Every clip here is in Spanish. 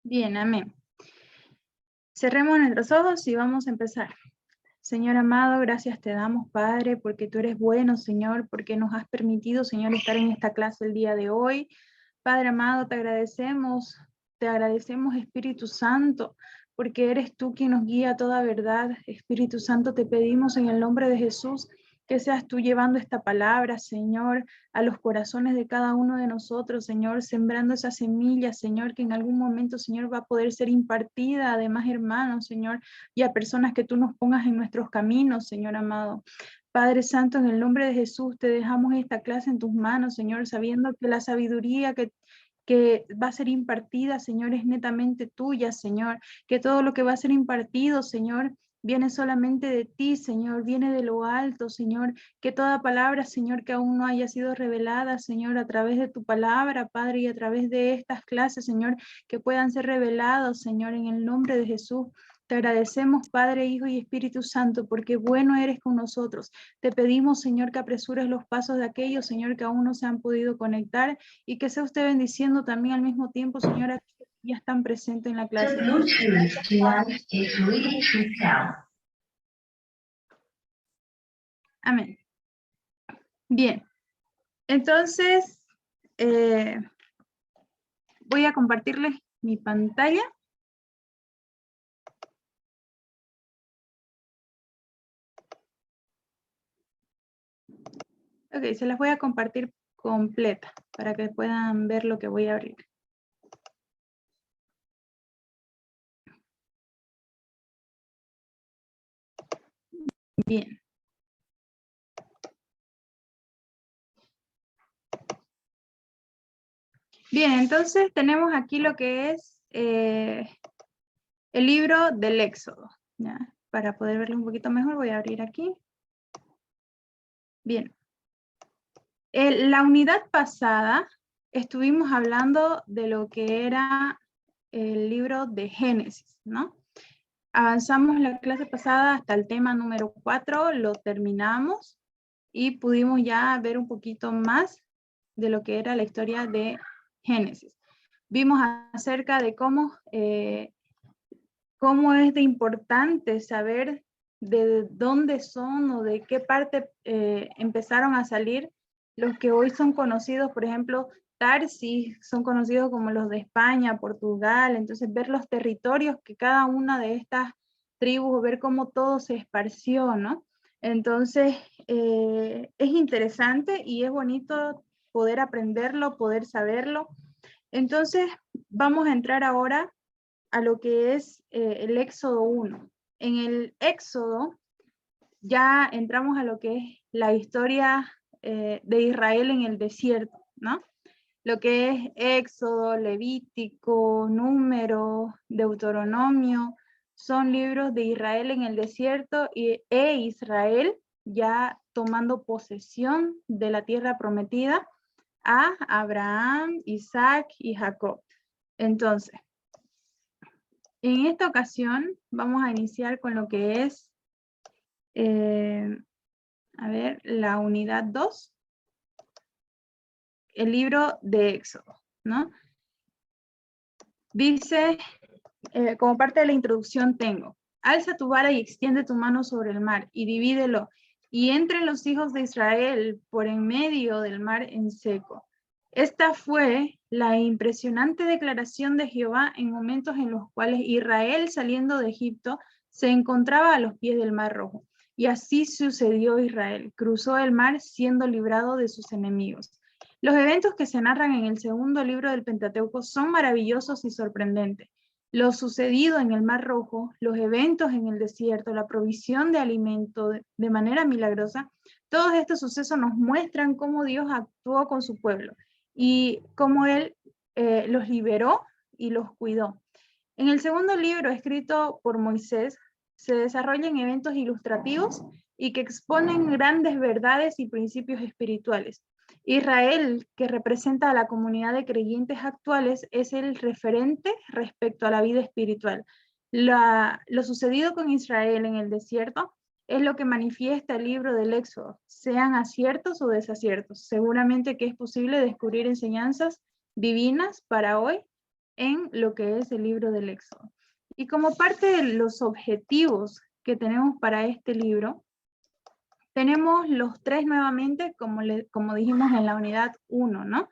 Bien, amén. Cerremos nuestros ojos y vamos a empezar. Señor amado, gracias te damos, Padre, porque tú eres bueno, Señor, porque nos has permitido, Señor, estar en esta clase el día de hoy. Padre amado, te agradecemos, Espíritu Santo, porque eres tú quien nos guía a toda verdad. Espíritu Santo, te pedimos en el nombre de Jesús que seas tú llevando esta palabra, Señor, a los corazones de cada uno de nosotros, Señor, sembrando esa semilla, Señor, que en algún momento, Señor, va a poder ser impartida a demás hermanos, Señor, y a personas que tú nos pongas en nuestros caminos, Señor amado. Padre Santo, en el nombre de Jesús, te dejamos esta clase en tus manos, Señor, sabiendo que la sabiduría que va a ser impartida, Señor, es netamente tuya, Señor, que todo lo que va a ser impartido, Señor, viene solamente de ti, Señor, viene de lo alto, Señor, que toda palabra, Señor, que aún no haya sido revelada, Señor, a través de tu palabra, Padre, y a través de estas clases, Señor, que puedan ser revelados, Señor, en el nombre de Jesús. Te agradecemos, Padre, Hijo y Espíritu Santo, porque bueno eres con nosotros. Te pedimos, Señor, que apresures los pasos de aquellos, Señor, que aún no se han podido conectar y que sea usted bendiciendo también al mismo tiempo, Señor, a aquellos que ya están presentes en la clase. Amén. Bien, entonces voy a compartirles mi pantalla. Ok, se las voy a compartir completa para que puedan ver lo que voy a abrir. Bien. Bien, entonces tenemos aquí lo que es el libro del Éxodo. ¿Ya? Para poder verlo un poquito mejor voy a abrir aquí. Bien. La unidad pasada estuvimos hablando de lo que era el libro de Génesis, ¿no? Avanzamos la clase pasada hasta el tema número 4, lo terminamos y pudimos ya ver un poquito más de lo que era la historia de Génesis. Vimos acerca de cómo es de importante saber de dónde son o de qué parte empezaron a salir los que hoy son conocidos, por ejemplo, Tarsis, son conocidos como los de España, Portugal. Entonces ver los territorios que cada una de estas tribus, ver cómo todo se esparció, ¿no? Entonces es interesante y es bonito poder aprenderlo, poder saberlo. Entonces vamos a entrar ahora a lo que es el Éxodo 1. En el Éxodo ya entramos a lo que es la historia de Israel en el desierto, ¿no? Lo que es Éxodo, Levítico, Número, Deuteronomio, son libros de Israel en el desierto e Israel ya tomando posesión de la tierra prometida a Abraham, Isaac y Jacob. Entonces, en esta ocasión vamos a iniciar con lo que es, la unidad 2, el libro de Éxodo, ¿no? Dice, como parte de la introducción tengo, alza tu vara y extiende tu mano sobre el mar y divídelo, y entren los hijos de Israel por en medio del mar en seco. Esta fue la impresionante declaración de Jehová en momentos en los cuales Israel, saliendo de Egipto, se encontraba a los pies del Mar Rojo. Y así sucedió Israel. Cruzó el mar siendo librado de sus enemigos. Los eventos que se narran en el segundo libro del Pentateuco son maravillosos y sorprendentes. Lo sucedido en el Mar Rojo, los eventos en el desierto, la provisión de alimento de manera milagrosa, todos estos sucesos nos muestran cómo Dios actuó con su pueblo y cómo Él los liberó y los cuidó. En el segundo libro, escrito por Moisés, se desarrollan eventos ilustrativos y que exponen grandes verdades y principios espirituales. Israel, que representa a la comunidad de creyentes actuales, es el referente respecto a la vida espiritual. Lo sucedido con Israel en el desierto es lo que manifiesta el libro del Éxodo, sean aciertos o desaciertos. Seguramente que es posible descubrir enseñanzas divinas para hoy en lo que es el libro del Éxodo. Y como parte de los objetivos que tenemos para este libro, tenemos los tres nuevamente, como dijimos en la unidad 1, ¿no?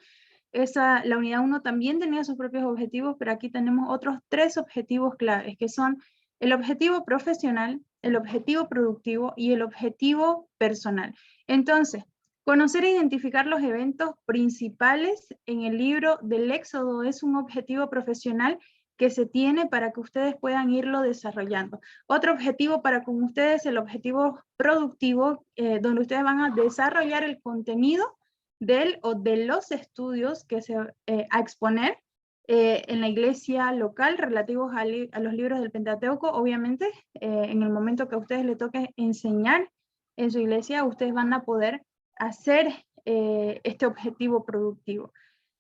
La unidad 1 también tenía sus propios objetivos, pero aquí tenemos otros tres objetivos claves, que son el objetivo profesional, el objetivo productivo y el objetivo personal. Entonces, conocer e identificar los eventos principales en el libro del Éxodo es un objetivo profesional que se tiene para que ustedes puedan irlo desarrollando. Otro objetivo para con ustedes, el objetivo productivo, donde ustedes van a desarrollar el contenido de los estudios que se a exponer en la iglesia local relativos a los libros del Pentateuco. Obviamente, en el momento que a ustedes les toque enseñar en su iglesia, ustedes van a poder hacer este objetivo productivo.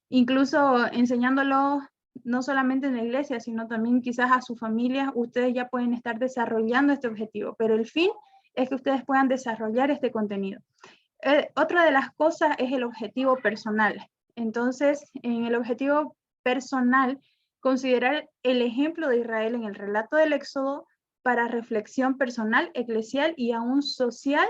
Incluso enseñándolo no solamente en la iglesia, sino también quizás a sus familias, ustedes ya pueden estar desarrollando este objetivo, pero el fin es que ustedes puedan desarrollar este contenido. Otra de las cosas es el objetivo personal. Entonces, en el objetivo personal, considerar el ejemplo de Israel en el relato del Éxodo para reflexión personal, eclesial y aún social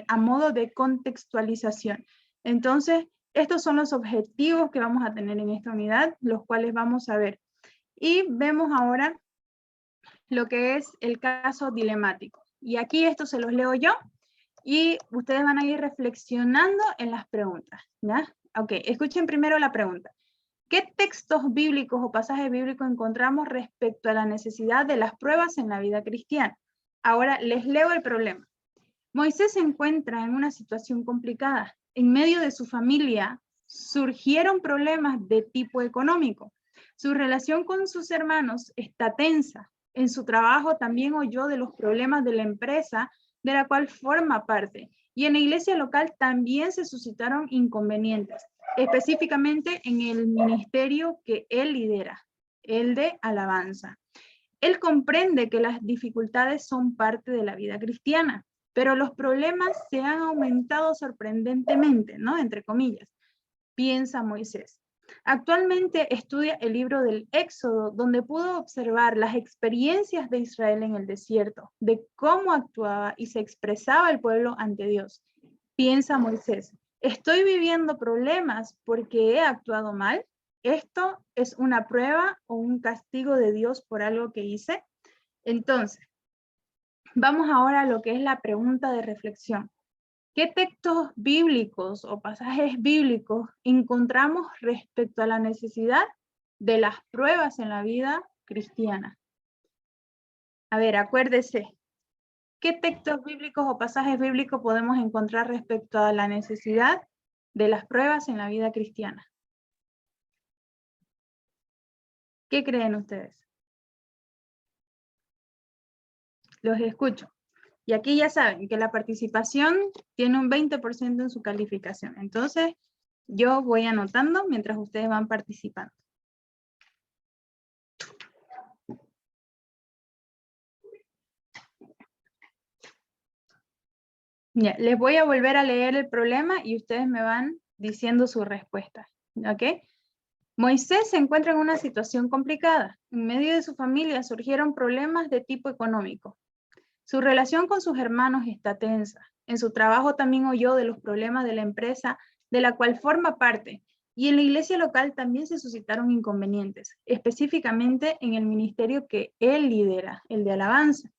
a modo de contextualización. Entonces, estos son los objetivos que vamos a tener en esta unidad, los cuales vamos a ver. Y vemos ahora lo que es el caso dilemático. Y aquí esto se los leo yo y ustedes van a ir reflexionando en las preguntas, ¿ya? Ok, escuchen primero la pregunta. ¿Qué textos bíblicos o pasajes bíblicos encontramos respecto a la necesidad de las pruebas en la vida cristiana? Ahora les leo el problema. Moisés se encuentra en una situación complicada. En medio de su familia surgieron problemas de tipo económico. Su relación con sus hermanos está tensa. En su trabajo también oyó de los problemas de la empresa de la cual forma parte. Y en la iglesia local también se suscitaron inconvenientes, específicamente en el ministerio que él lidera, el de alabanza. Él comprende que las dificultades son parte de la vida cristiana, pero los problemas se han aumentado sorprendentemente, ¿no? Entre comillas, piensa Moisés. Actualmente estudia el libro del Éxodo, donde pudo observar las experiencias de Israel en el desierto, de cómo actuaba y se expresaba el pueblo ante Dios. Piensa Moisés, ¿estoy viviendo problemas porque he actuado mal? ¿Esto es una prueba o un castigo de Dios por algo que hice? Entonces, vamos ahora a lo que es la pregunta de reflexión. ¿Qué textos bíblicos o pasajes bíblicos encontramos respecto a la necesidad de las pruebas en la vida cristiana? A ver, acuérdese, ¿qué textos bíblicos o pasajes bíblicos podemos encontrar respecto a la necesidad de las pruebas en la vida cristiana? ¿Qué creen ustedes? Los escucho. Y aquí ya saben que la participación tiene un 20% en su calificación. Entonces, yo voy anotando mientras ustedes van participando. Ya, les voy a volver a leer el problema y ustedes me van diciendo su respuesta. ¿Ok? Moisés se encuentra en una situación complicada. En medio de su familia surgieron problemas de tipo económico. Su relación con sus hermanos está tensa. En su trabajo también oyó de los problemas de la empresa de la cual forma parte. Y en la iglesia local también se suscitaron inconvenientes, específicamente en el ministerio que él lidera, el de alabanza.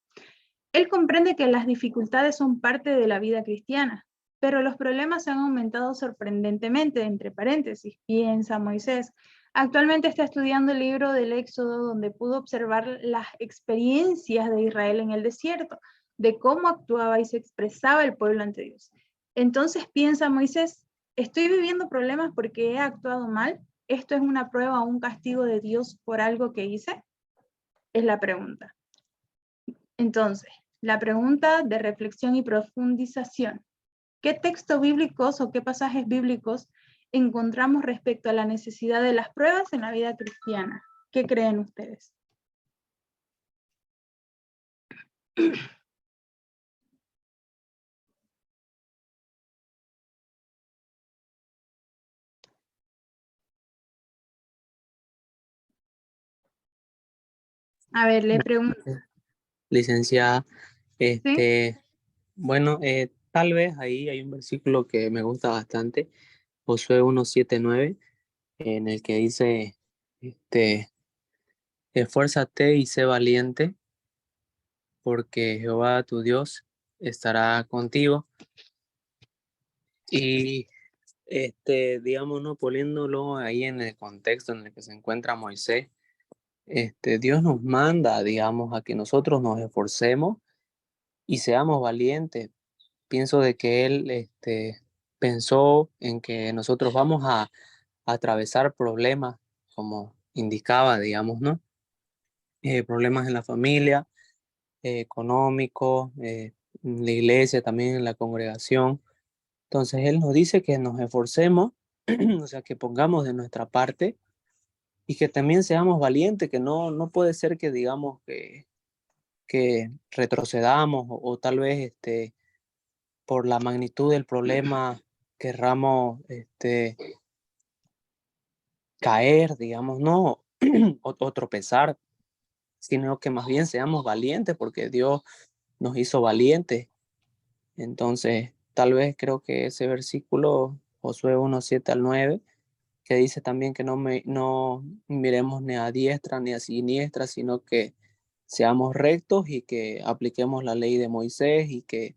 Él comprende que las dificultades son parte de la vida cristiana, pero los problemas han aumentado sorprendentemente, entre paréntesis, piensa Moisés. Actualmente está estudiando el libro del Éxodo, donde pudo observar las experiencias de Israel en el desierto, de cómo actuaba y se expresaba el pueblo ante Dios. Entonces piensa Moisés, ¿estoy viviendo problemas porque he actuado mal? ¿Esto es una prueba o un castigo de Dios por algo que hice? Es la pregunta. Entonces, la pregunta de reflexión y profundización. ¿Qué textos bíblicos o qué pasajes bíblicos encontramos respecto a la necesidad de las pruebas en la vida cristiana? ¿Qué creen ustedes? A ver, le pregunto, Licenciada, ¿sí? bueno, tal vez ahí hay un versículo que me gusta bastante, Josué 1:7-9, en el que dice, este, esfuérzate y sé valiente, porque Jehová tu Dios estará contigo. Y, digamos, ¿no? Poniéndolo ahí en el contexto en el que se encuentra Moisés, Dios nos manda, digamos, a que nosotros nos esforcemos y seamos valientes. Pienso de que él pensó en que nosotros vamos a atravesar problemas, como indicaba, digamos, ¿no? Problemas en la familia, económicos, en la iglesia, también en la congregación. Entonces él nos dice que nos esforcemos, o sea, que pongamos de nuestra parte y que también seamos valientes, que no puede ser que digamos que retrocedamos o tal vez por la magnitud del problema querramos caer, digamos, no, o tropezar, sino que más bien seamos valientes porque Dios nos hizo valientes. Entonces, tal vez creo que ese versículo, Josué 1:7-9, que dice también que no miremos ni a diestra ni a siniestra, sino que seamos rectos y que apliquemos la ley de Moisés y que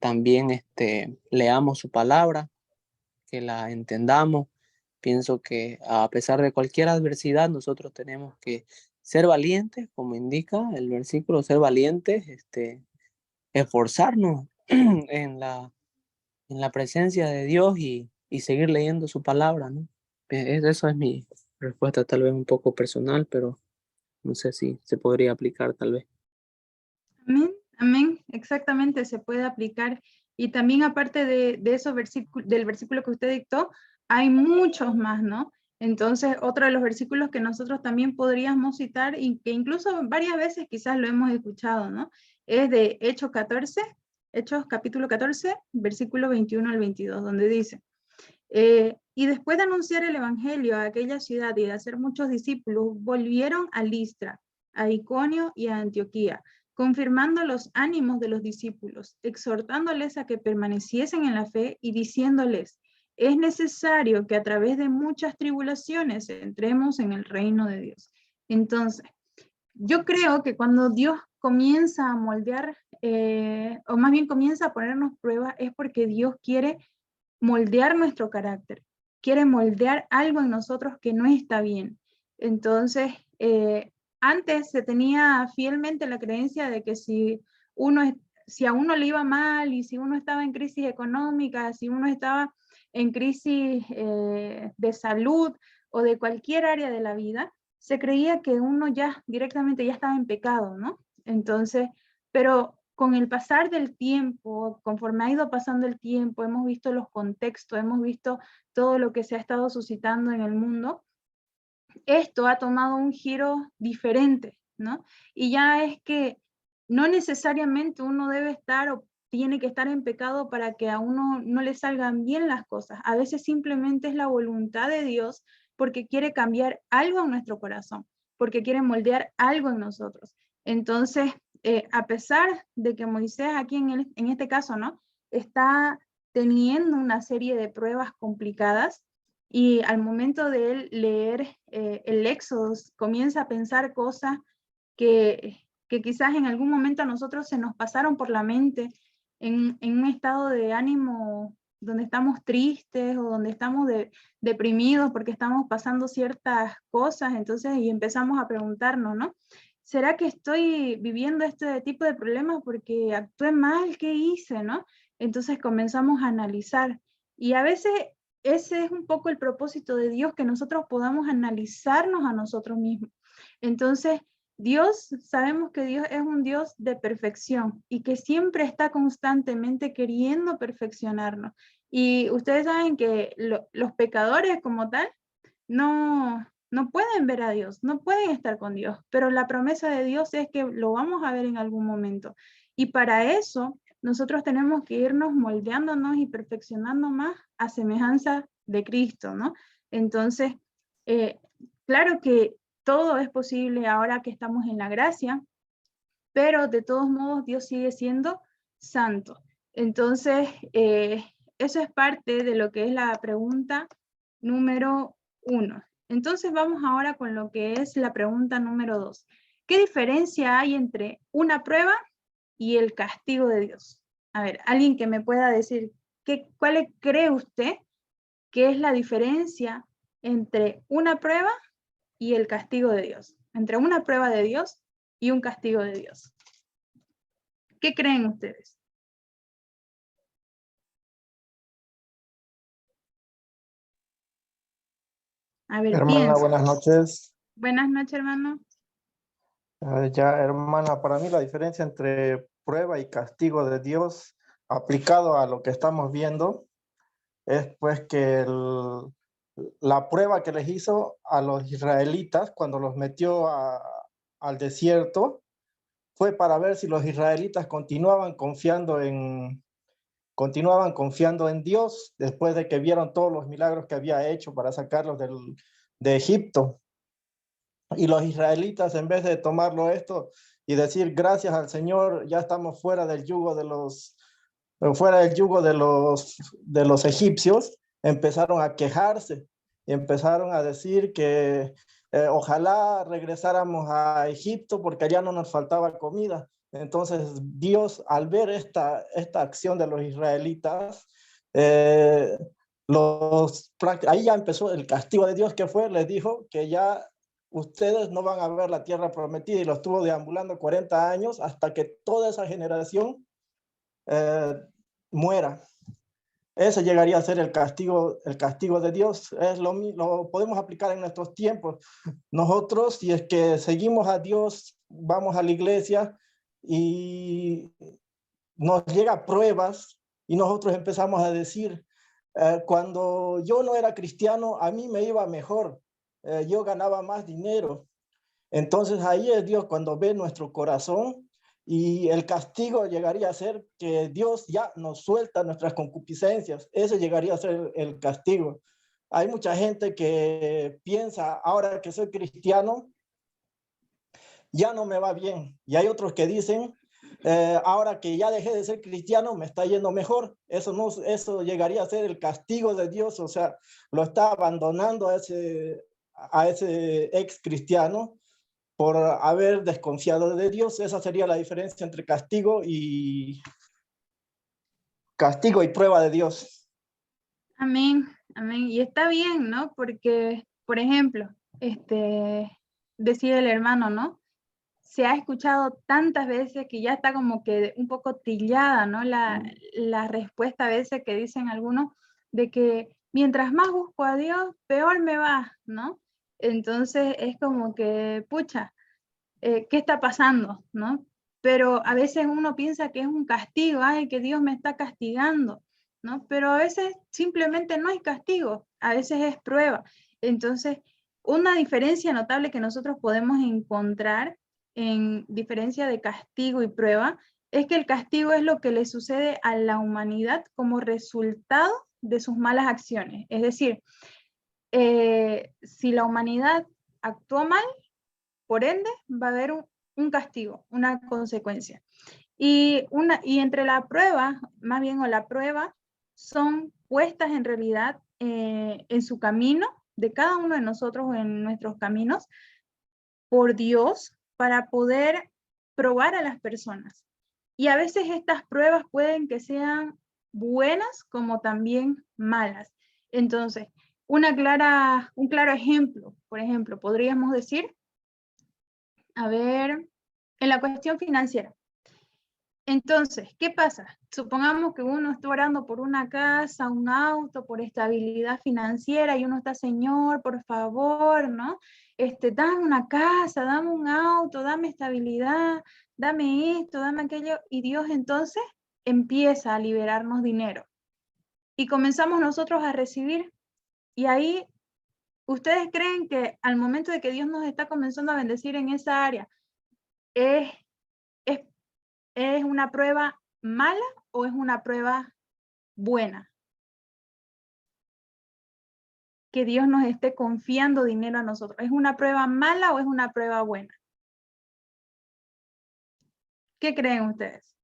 también leamos su palabra, que la entendamos. Pienso que a pesar de cualquier adversidad, nosotros tenemos que ser valientes, como indica el versículo, ser valientes, esforzarnos en la presencia de Dios y seguir leyendo su palabra, ¿no? Eso es mi respuesta, tal vez un poco personal, pero no sé si se podría aplicar tal vez. Amén, amén, exactamente, se puede aplicar. Y también aparte de esos versículos, del versículo que usted dictó, hay muchos más, ¿no? Entonces, otro de los versículos que nosotros también podríamos citar y que incluso varias veces quizás lo hemos escuchado, ¿no? Es de Hechos 14, Hechos capítulo 14, versículo 21 al 22, donde dice, y después de anunciar el evangelio a aquella ciudad y de hacer muchos discípulos, volvieron a Listra, a Iconio y a Antioquía, confirmando los ánimos de los discípulos, exhortándoles a que permaneciesen en la fe y diciéndoles, es necesario que a través de muchas tribulaciones entremos en el reino de Dios. Entonces, yo creo que cuando Dios comienza a moldear, o más bien comienza a ponernos pruebas, es porque Dios quiere moldear nuestro carácter, quiere moldear algo en nosotros que no está bien. Entonces, antes se tenía fielmente la creencia de que si a uno le iba mal y si uno estaba en crisis económica, si uno estaba en crisis de salud o de cualquier área de la vida, se creía que uno ya directamente ya estaba en pecado, ¿no? Entonces, pero con el pasar del tiempo, conforme ha ido pasando el tiempo, hemos visto los contextos, hemos visto todo lo que se ha estado suscitando en el mundo, esto ha tomado un giro diferente, ¿no? Y ya es que no necesariamente uno debe estar o tiene que estar en pecado para que a uno no le salgan bien las cosas. A veces simplemente es la voluntad de Dios porque quiere cambiar algo en nuestro corazón, porque quiere moldear algo en nosotros. Entonces, a pesar de que Moisés aquí en este caso, ¿no? Está teniendo una serie de pruebas complicadas, y al momento de él leer el Éxodo, comienza a pensar cosas que quizás en algún momento a nosotros se nos pasaron por la mente en un estado de ánimo donde estamos tristes o donde estamos deprimidos porque estamos pasando ciertas cosas, entonces, y empezamos a preguntarnos, ¿no? ¿Será que estoy viviendo este tipo de problemas porque actué mal? ¿Qué hice, no? Entonces comenzamos a analizar. Y a veces ese es un poco el propósito de Dios, que nosotros podamos analizarnos a nosotros mismos. Entonces, Dios, sabemos que Dios es un Dios de perfección y que siempre está constantemente queriendo perfeccionarnos. Y ustedes saben que los pecadores como tal no pueden ver a Dios, no pueden estar con Dios, pero la promesa de Dios es que lo vamos a ver en algún momento. Y para eso nosotros tenemos que irnos moldeándonos y perfeccionando más a semejanza de Cristo, ¿no? Entonces, eh, claro que todo es posible ahora que estamos en la gracia, pero de todos modos Dios sigue siendo santo. Entonces, eso es parte de lo que es la pregunta número 1. Entonces vamos ahora con lo que es la pregunta número 2. ¿Qué diferencia hay entre una prueba y el castigo de Dios? A ver, alguien que me pueda decir, ¿cuál cree usted que es la diferencia entre una prueba y el castigo de Dios? Entre una prueba de Dios y un castigo de Dios. ¿Qué creen ustedes? A ver, Hermana, piensa. buenas noches. Buenas noches, hermano. Ya, hermana, para mí la diferencia entre prueba y castigo de Dios aplicado a lo que estamos viendo es pues que la prueba que les hizo a los israelitas cuando los metió al desierto fue para ver si los israelitas continuaban confiando en Dios después de que vieron todos los milagros que había hecho para sacarlos de Egipto. Y los israelitas, en vez de tomarlo esto y decir gracias al Señor, ya estamos fuera del yugo de los egipcios, empezaron a quejarse y empezaron a decir que ojalá regresáramos a Egipto porque allá no nos faltaba comida. Entonces Dios, al ver esta acción de los israelitas, eh, ahí ya empezó el castigo de Dios, que fue, les dijo que ya ustedes no van a ver la tierra prometida, y los estuvo deambulando 40 años hasta que toda esa generación eh, muera. Ese llegaría a ser el castigo de Dios. Lo podemos aplicar en nuestros tiempos. Nosotros, si es que seguimos a Dios, vamos a la iglesia y nos llega pruebas y nosotros empezamos a decir, cuando yo no era cristiano, a mí me iba mejor, yo ganaba más dinero. Entonces ahí es Dios cuando ve nuestro corazón, y el castigo llegaría a ser que Dios ya nos suelta nuestras concupiscencias. Ese llegaría a ser el castigo. Hay mucha gente que piensa, ahora que soy cristiano, ya no me va bien. Y hay otros que dicen, ahora que ya dejé de ser cristiano, me está yendo mejor. Eso llegaría a ser el castigo de Dios, o sea, lo está abandonando a ese ex cristiano por haber desconfiado de Dios. Esa sería la diferencia entre castigo y prueba de Dios. Amén, amén. Y está bien, ¿no? Porque, por ejemplo, decía el hermano, ¿no? Se ha escuchado tantas veces que ya está como que un poco trillada, ¿no? La respuesta a veces que dicen algunos de que mientras más busco a Dios, peor me va, ¿no? Entonces es como que, pucha, ¿qué está pasando, no? Pero a veces uno piensa que es un castigo, ay, que Dios me está castigando, ¿no? Pero a veces simplemente no es castigo, a veces es prueba. Entonces, una diferencia notable que nosotros podemos encontrar en diferencia de castigo y prueba es que el castigo es lo que le sucede a la humanidad como resultado de sus malas acciones. Es decir, si la humanidad actuó mal, por ende, va a haber un castigo, una consecuencia. Y entre la prueba, más bien, o la prueba, son puestas en realidad en su camino, de cada uno de nosotros en nuestros caminos, por Dios, para poder probar a las personas. Y a veces estas pruebas pueden que sean buenas como también malas. Entonces, un claro ejemplo, por ejemplo, podríamos decir, a ver, en la cuestión financiera. Entonces, ¿qué pasa? Supongamos que uno está orando por una casa, un auto, por estabilidad financiera, y uno está, Señor, por favor, ¿no? Dame una casa, dame un auto, dame estabilidad, dame esto, dame aquello, y Dios entonces empieza a liberarnos dinero. Y comenzamos nosotros a recibir, y ahí, ¿ustedes creen que al momento de que Dios nos está comenzando a bendecir en esa área, es una prueba mala o es una prueba buena? que Dios nos esté confiando dinero a nosotros? ¿Es una prueba mala o es una prueba buena? ¿Qué creen ustedes?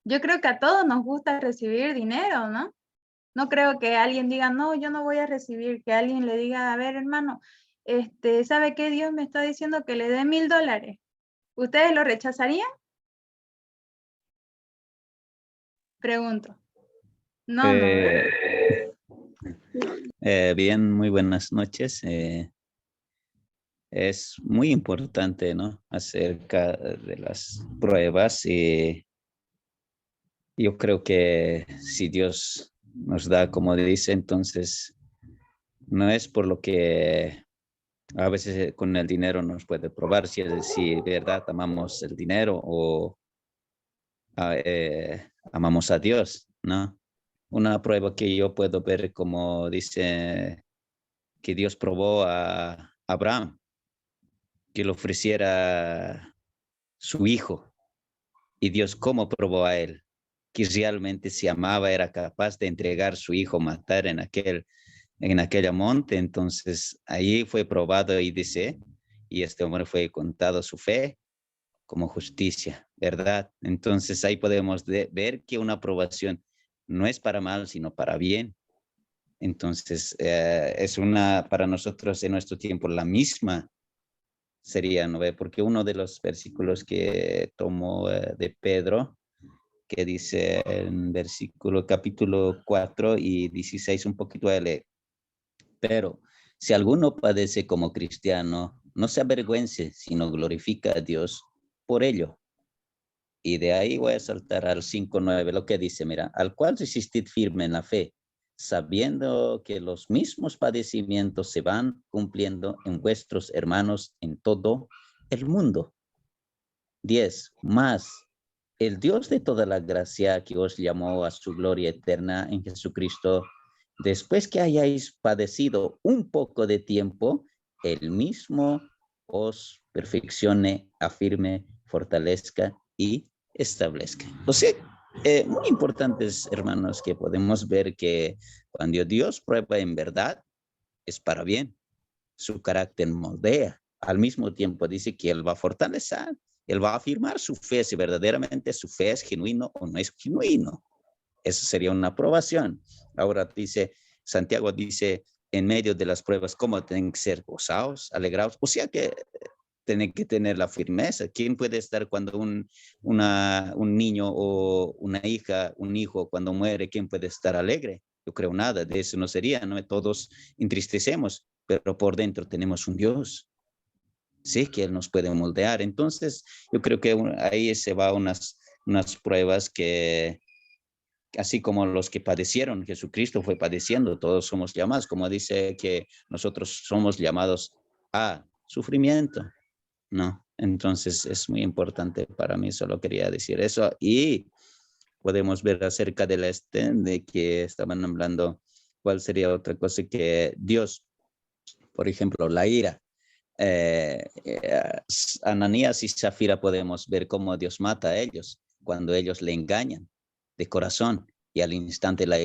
Yo creo que a todos nos gusta recibir dinero, ¿no? No creo que alguien diga, no, yo no voy a recibir, que alguien le diga, a ver, hermano, ¿sabe qué? Dios me está diciendo que le dé $1000. ¿Ustedes lo rechazarían? Pregunto. No, no. Bien, muy buenas noches. Es muy importante, ¿no? Acerca de las pruebas. Yo creo que si Dios nos da, como dice, entonces no es por lo que a veces con el dinero nos puede probar si de verdad amamos el dinero o amamos a Dios, ¿no? Una prueba que yo puedo ver, como dice, que Dios probó a Abraham, que le ofreciera su hijo. Y Dios, ¿cómo probó a él? Que realmente si amaba era capaz de entregar su hijo, matar en aquella monte. Entonces ahí fue probado y dice, y este hombre fue contado su fe como justicia, ¿verdad? Entonces ahí podemos ver que una aprobación no es para mal, sino para bien. Entonces es para nosotros en nuestro tiempo la misma sería, ¿no ve? Porque uno de los versículos que tomó de Pedro, que dice en versículo capítulo 4 y 16, un poquito a leer. Pero si alguno padece como cristiano, no se avergüence, sino glorifica a Dios por ello. Y de ahí voy a saltar al 5:9, lo que dice, mira, al cual resistid firme en la fe, sabiendo que los mismos padecimientos se van cumpliendo en vuestros hermanos en todo el mundo. 10. Más, el Dios de toda la gracia que os llamó a su gloria eterna en Jesucristo, después que hayáis padecido un poco de tiempo, él mismo os perfeccione, afirme, fortalezca y establezca. O sea, muy importantes, hermanos, que podemos ver que cuando Dios prueba en verdad, es para bien. Su carácter moldea. Al mismo tiempo dice que Él va a fortalecer, Él va a afirmar su fe, si verdaderamente su fe es genuino o no es genuino. Eso sería una aprobación. Ahora dice, Santiago dice, en medio de las pruebas, ¿cómo tienen que ser gozados, alegrados? O sea que tienen que tener la firmeza. ¿Quién puede estar cuando un niño o una hija, un hijo, cuando muere, quién puede estar alegre? Yo creo nada de eso no sería, ¿no? Todos entristecemos, pero por dentro tenemos un Dios. Sí, que Él nos puede moldear. Entonces, yo creo que ahí se va unas pruebas que, así como los que padecieron, Jesucristo fue padeciendo, todos somos llamados, como dice que nosotros somos llamados a sufrimiento, ¿no? Entonces es muy importante para mí, solo quería decir eso. Y podemos ver acerca de de que estaban hablando, cuál sería otra cosa que Dios, por ejemplo, la ira. Ananías y Zafira podemos ver cómo Dios mata a ellos cuando ellos le engañan de corazón y al instante la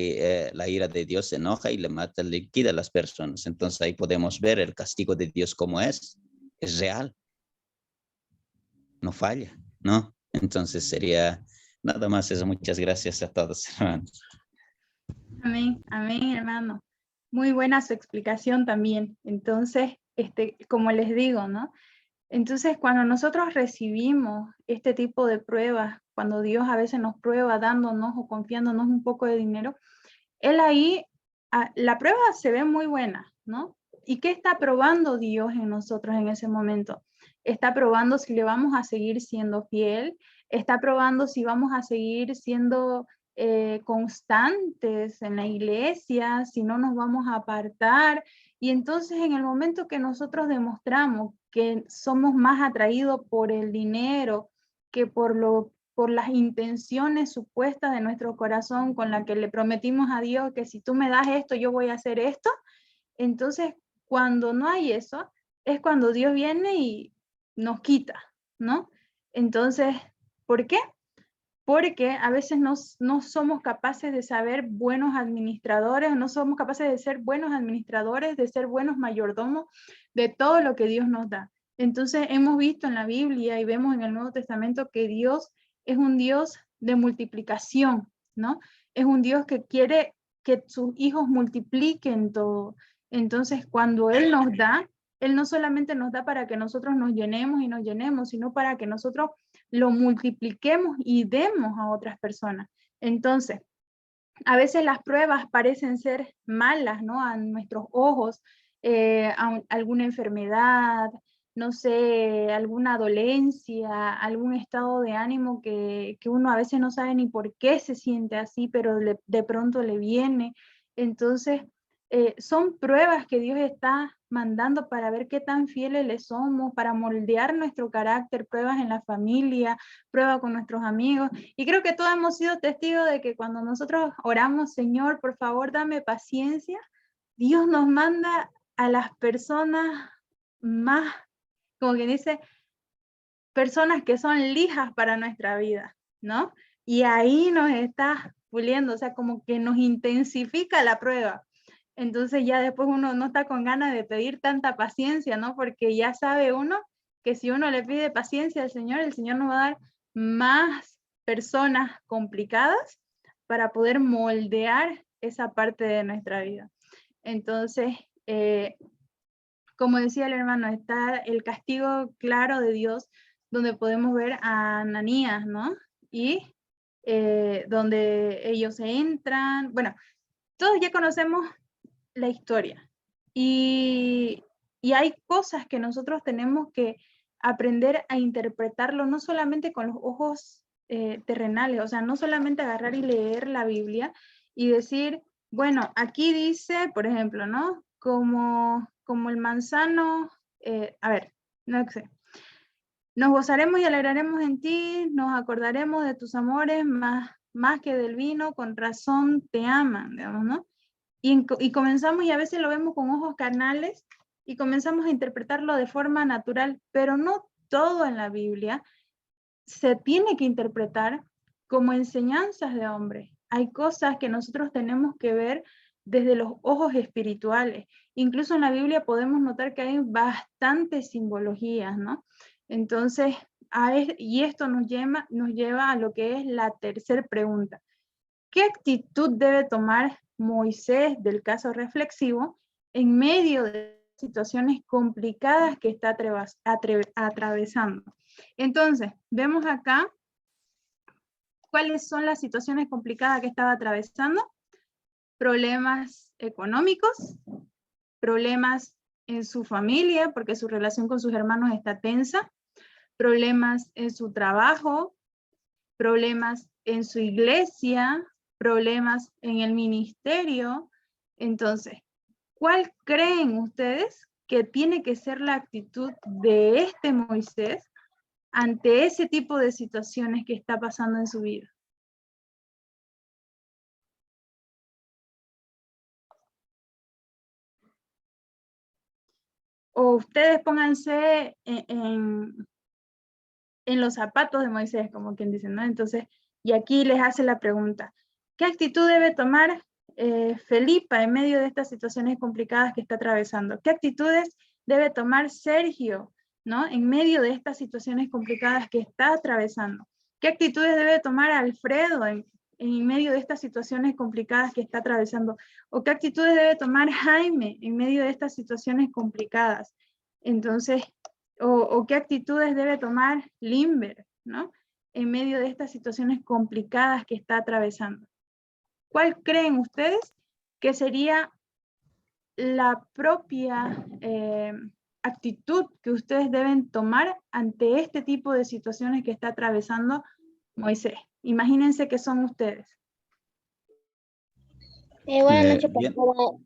ira de Dios se enoja y le mata, liquida a las personas. Entonces ahí podemos ver el castigo de Dios como es real, no falla, ¿no? Entonces sería nada más eso. Muchas gracias a todos, hermanos. Amén, amén, hermano. Muy buena su explicación también. Entonces, como les digo, ¿no? Entonces, cuando nosotros recibimos este tipo de pruebas, cuando Dios a veces nos prueba dándonos o confiándonos un poco de dinero, Él ahí, la prueba se ve muy buena, ¿no? ¿Y qué está probando Dios en nosotros en ese momento? Está probando si le vamos a seguir siendo fiel, está probando si vamos a seguir siendo constantes en la iglesia, si no nos vamos a apartar. Y entonces en el momento que nosotros demostramos que somos más atraídos por el dinero que por las intenciones supuestas de nuestro corazón con la que le prometimos a Dios que si tú me das esto, yo voy a hacer esto. Entonces, cuando no hay eso, es cuando Dios viene y nos quita, ¿no? Entonces, ¿por qué? porque a veces no somos capaces de saber buenos administradores, no somos capaces de ser buenos administradores, de ser buenos mayordomos de todo lo que Dios nos da. Entonces hemos visto en la Biblia y vemos en el Nuevo Testamento que Dios es un Dios de multiplicación, ¿no? Es un Dios que quiere que sus hijos multipliquen todo. Entonces, cuando Él nos da, Él no solamente nos da para que nosotros nos llenemos, sino para que nosotros lo multipliquemos y demos a otras personas. Entonces, a veces las pruebas parecen ser malas, ¿no? A nuestros ojos, alguna enfermedad, no sé, alguna dolencia, algún estado de ánimo que uno a veces no sabe ni por qué se siente así, pero de pronto le viene. Entonces, son pruebas que Dios está mandando para ver qué tan fieles le somos, para moldear nuestro carácter, pruebas en la familia, pruebas con nuestros amigos. Y creo que todos hemos sido testigos de que cuando nosotros oramos, Señor, por favor, dame paciencia, Dios nos manda a las personas más, como que dice, personas que son lijas para nuestra vida, ¿no? Y ahí nos está puliendo, o sea, como que nos intensifica la prueba. Entonces ya después uno no está con ganas de pedir tanta paciencia, ¿no? Porque ya sabe uno que si uno le pide paciencia al Señor, el Señor nos va a dar más personas complicadas para poder moldear esa parte de nuestra vida. Entonces, como decía el hermano, está el castigo claro de Dios, donde podemos ver a Ananías, ¿no? Y donde ellos entran, bueno, todos ya conocemos la historia y hay cosas que nosotros tenemos que aprender a interpretarlo, no solamente con los ojos terrenales, o sea, no solamente agarrar y leer la Biblia y decir, bueno, aquí dice, por ejemplo, ¿no? Como el manzano, a ver, no sé. Nos gozaremos y alegraremos en ti, nos acordaremos de tus amores más que del vino, con razón te aman, digamos, ¿no? Y comenzamos, y a veces lo vemos con ojos carnales, y comenzamos a interpretarlo de forma natural, pero no todo en la Biblia se tiene que interpretar como enseñanzas de hombre. Hay cosas que nosotros tenemos que ver desde los ojos espirituales. Incluso en la Biblia podemos notar que hay bastantes simbologías, ¿no? Entonces, y esto nos lleva a lo que es la tercera pregunta. ¿Qué actitud debe tomar Moisés del caso reflexivo en medio de situaciones complicadas que está atravesando? Entonces, vemos acá cuáles son las situaciones complicadas que estaba atravesando. Problemas económicos, problemas en su familia, porque su relación con sus hermanos está tensa, problemas en su trabajo, problemas en su iglesia, problemas en el ministerio. Entonces, ¿cuál creen ustedes que tiene que ser la actitud de este Moisés ante ese tipo de situaciones que está pasando en su vida? O ustedes pónganse en los zapatos de Moisés, como quien dice, ¿no? Entonces, y aquí les hace la pregunta, ¿qué actitud debe tomar Felipa en medio de estas situaciones complicadas que está atravesando? ¿Qué actitudes debe tomar Sergio, ¿no? En medio de estas situaciones complicadas que está atravesando? ¿Qué actitudes debe tomar Alfredo en medio de estas situaciones complicadas que está atravesando? ¿O qué actitudes debe tomar Jaime en medio de estas situaciones complicadas? Entonces, o qué actitudes debe tomar Limber, ¿no? En medio de estas situaciones complicadas que está atravesando. ¿Cuál creen ustedes que sería la propia actitud que ustedes deben tomar ante este tipo de situaciones que está atravesando Moisés? Imagínense que son ustedes. Buenas noches, bien. pastora.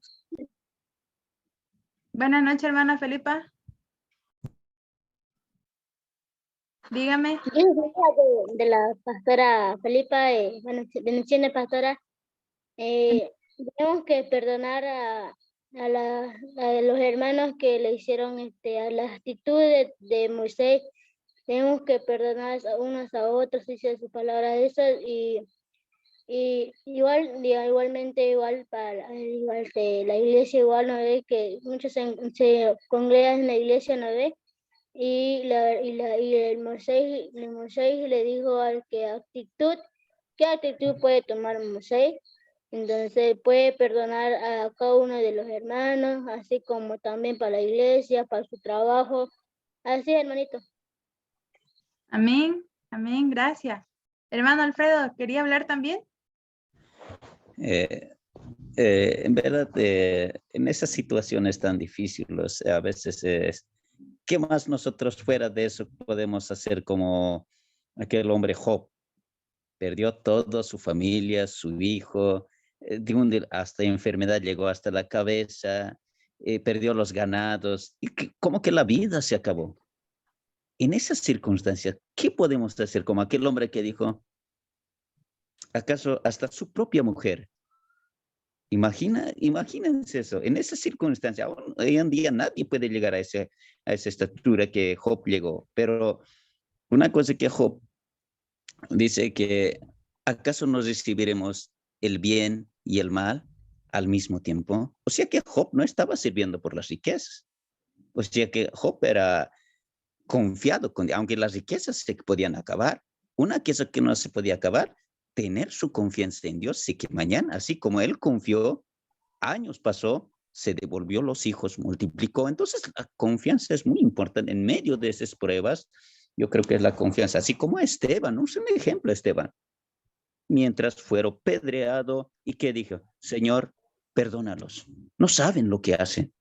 Buenas noches, hermana Felipa. Dígame. Yo soy de la pastora Felipa, bendiciones, pastora. Tenemos que perdonar a los hermanos que le hicieron a la actitud de Moisés, tenemos que perdonar a unos a otros, dice su palabra esa, y igualmente, igual que la iglesia, igual no ve que muchos se congregan en la iglesia, no ve, y el Moisés le dijo al que ¿qué actitud puede tomar Moisés? Entonces puede perdonar a cada uno de los hermanos, así como también para la iglesia, para su trabajo. Así, hermanito. Amén, amén, gracias. Hermano Alfredo, ¿quería hablar también? En verdad, en esas situaciones tan difíciles, a veces es, ¿qué más nosotros fuera de eso podemos hacer como aquel hombre Job? Perdió todo, su familia, su hijo, hasta enfermedad llegó hasta la cabeza, perdió los ganados, y como que la vida se acabó. En esas circunstancias, ¿qué podemos hacer? Como aquel hombre que dijo, ¿acaso hasta su propia mujer? Imagínense eso, en esa circunstancia, hoy en día nadie puede llegar a esa estatura que Job llegó, pero una cosa que Job dice que, ¿acaso nos recibiremos el bien y el mal al mismo tiempo? O sea que Job no estaba sirviendo por las riquezas, o sea que Job era confiado, aunque las riquezas se podían acabar, una cosa que no se podía acabar, tener su confianza en Dios, y que mañana, así como él confió, años pasó, se devolvió los hijos, multiplicó. Entonces la confianza es muy importante en medio de esas pruebas. Yo creo que es la confianza, así como Esteban, ¿no? Es un ejemplo Esteban. Mientras fueron pedreado, ¿y qué dijo? Señor, perdónalos, no saben lo que hacen.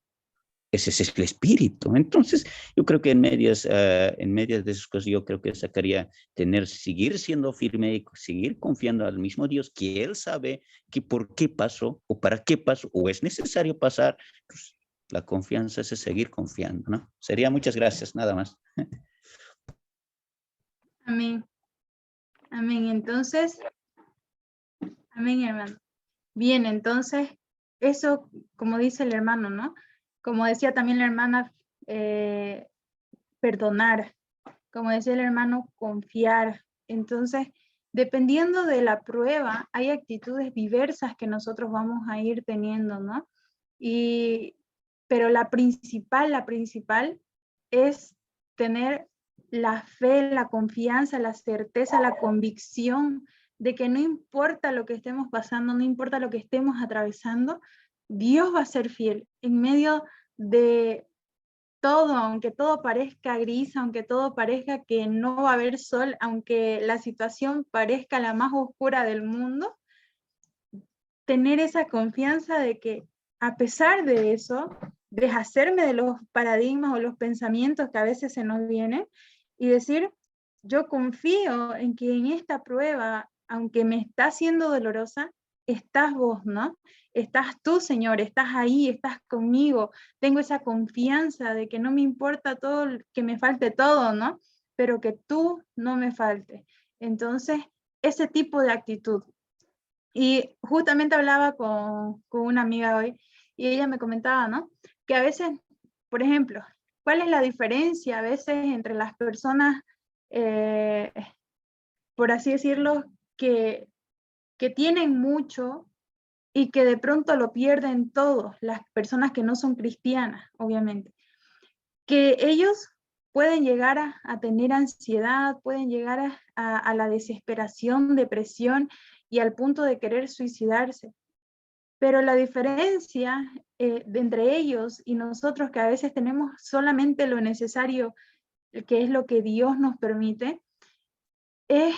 Ese es el espíritu. Entonces, yo creo que en medias de esas cosas, yo creo que sacaría seguir siendo firme y seguir confiando al mismo Dios, que Él sabe que por qué pasó o para qué pasó o es necesario pasar. Pues, la confianza es seguir confiando, ¿no? Sería muchas gracias, nada más. Amén. Amén. Entonces, amén, hermano. Bien, entonces, eso, como dice el hermano, ¿no? Como decía también la hermana, perdonar. Como decía el hermano, confiar. Entonces, dependiendo de la prueba, hay actitudes diversas que nosotros vamos a ir teniendo, ¿no? Pero la principal es tener la fe, la confianza, la certeza, la convicción de que no importa lo que estemos pasando, no importa lo que estemos atravesando, Dios va a ser fiel en medio de todo, aunque todo parezca gris, aunque todo parezca que no va a haber sol, aunque la situación parezca la más oscura del mundo, tener esa confianza de que a pesar de eso, deshacerme de los paradigmas o los pensamientos que a veces se nos vienen y decir, yo confío en que en esta prueba, aunque me está siendo dolorosa, estás vos, ¿no? Estás tú, Señor, estás ahí, estás conmigo. Tengo esa confianza de que no me importa todo, que me falte todo, ¿no? Pero que tú no me faltes. Entonces, ese tipo de actitud. Y justamente hablaba con una amiga hoy y ella me comentaba, ¿no? Que a veces, por ejemplo, ¿cuál es la diferencia a veces entre las personas, por así decirlo, que tienen mucho y que de pronto lo pierden todo, las personas que no son cristianas, obviamente? Que ellos pueden llegar a tener ansiedad, pueden llegar a la desesperación, depresión y al punto de querer suicidarse. Pero la diferencia entre ellos y nosotros, que a veces tenemos solamente lo necesario, que es lo que Dios nos permite, es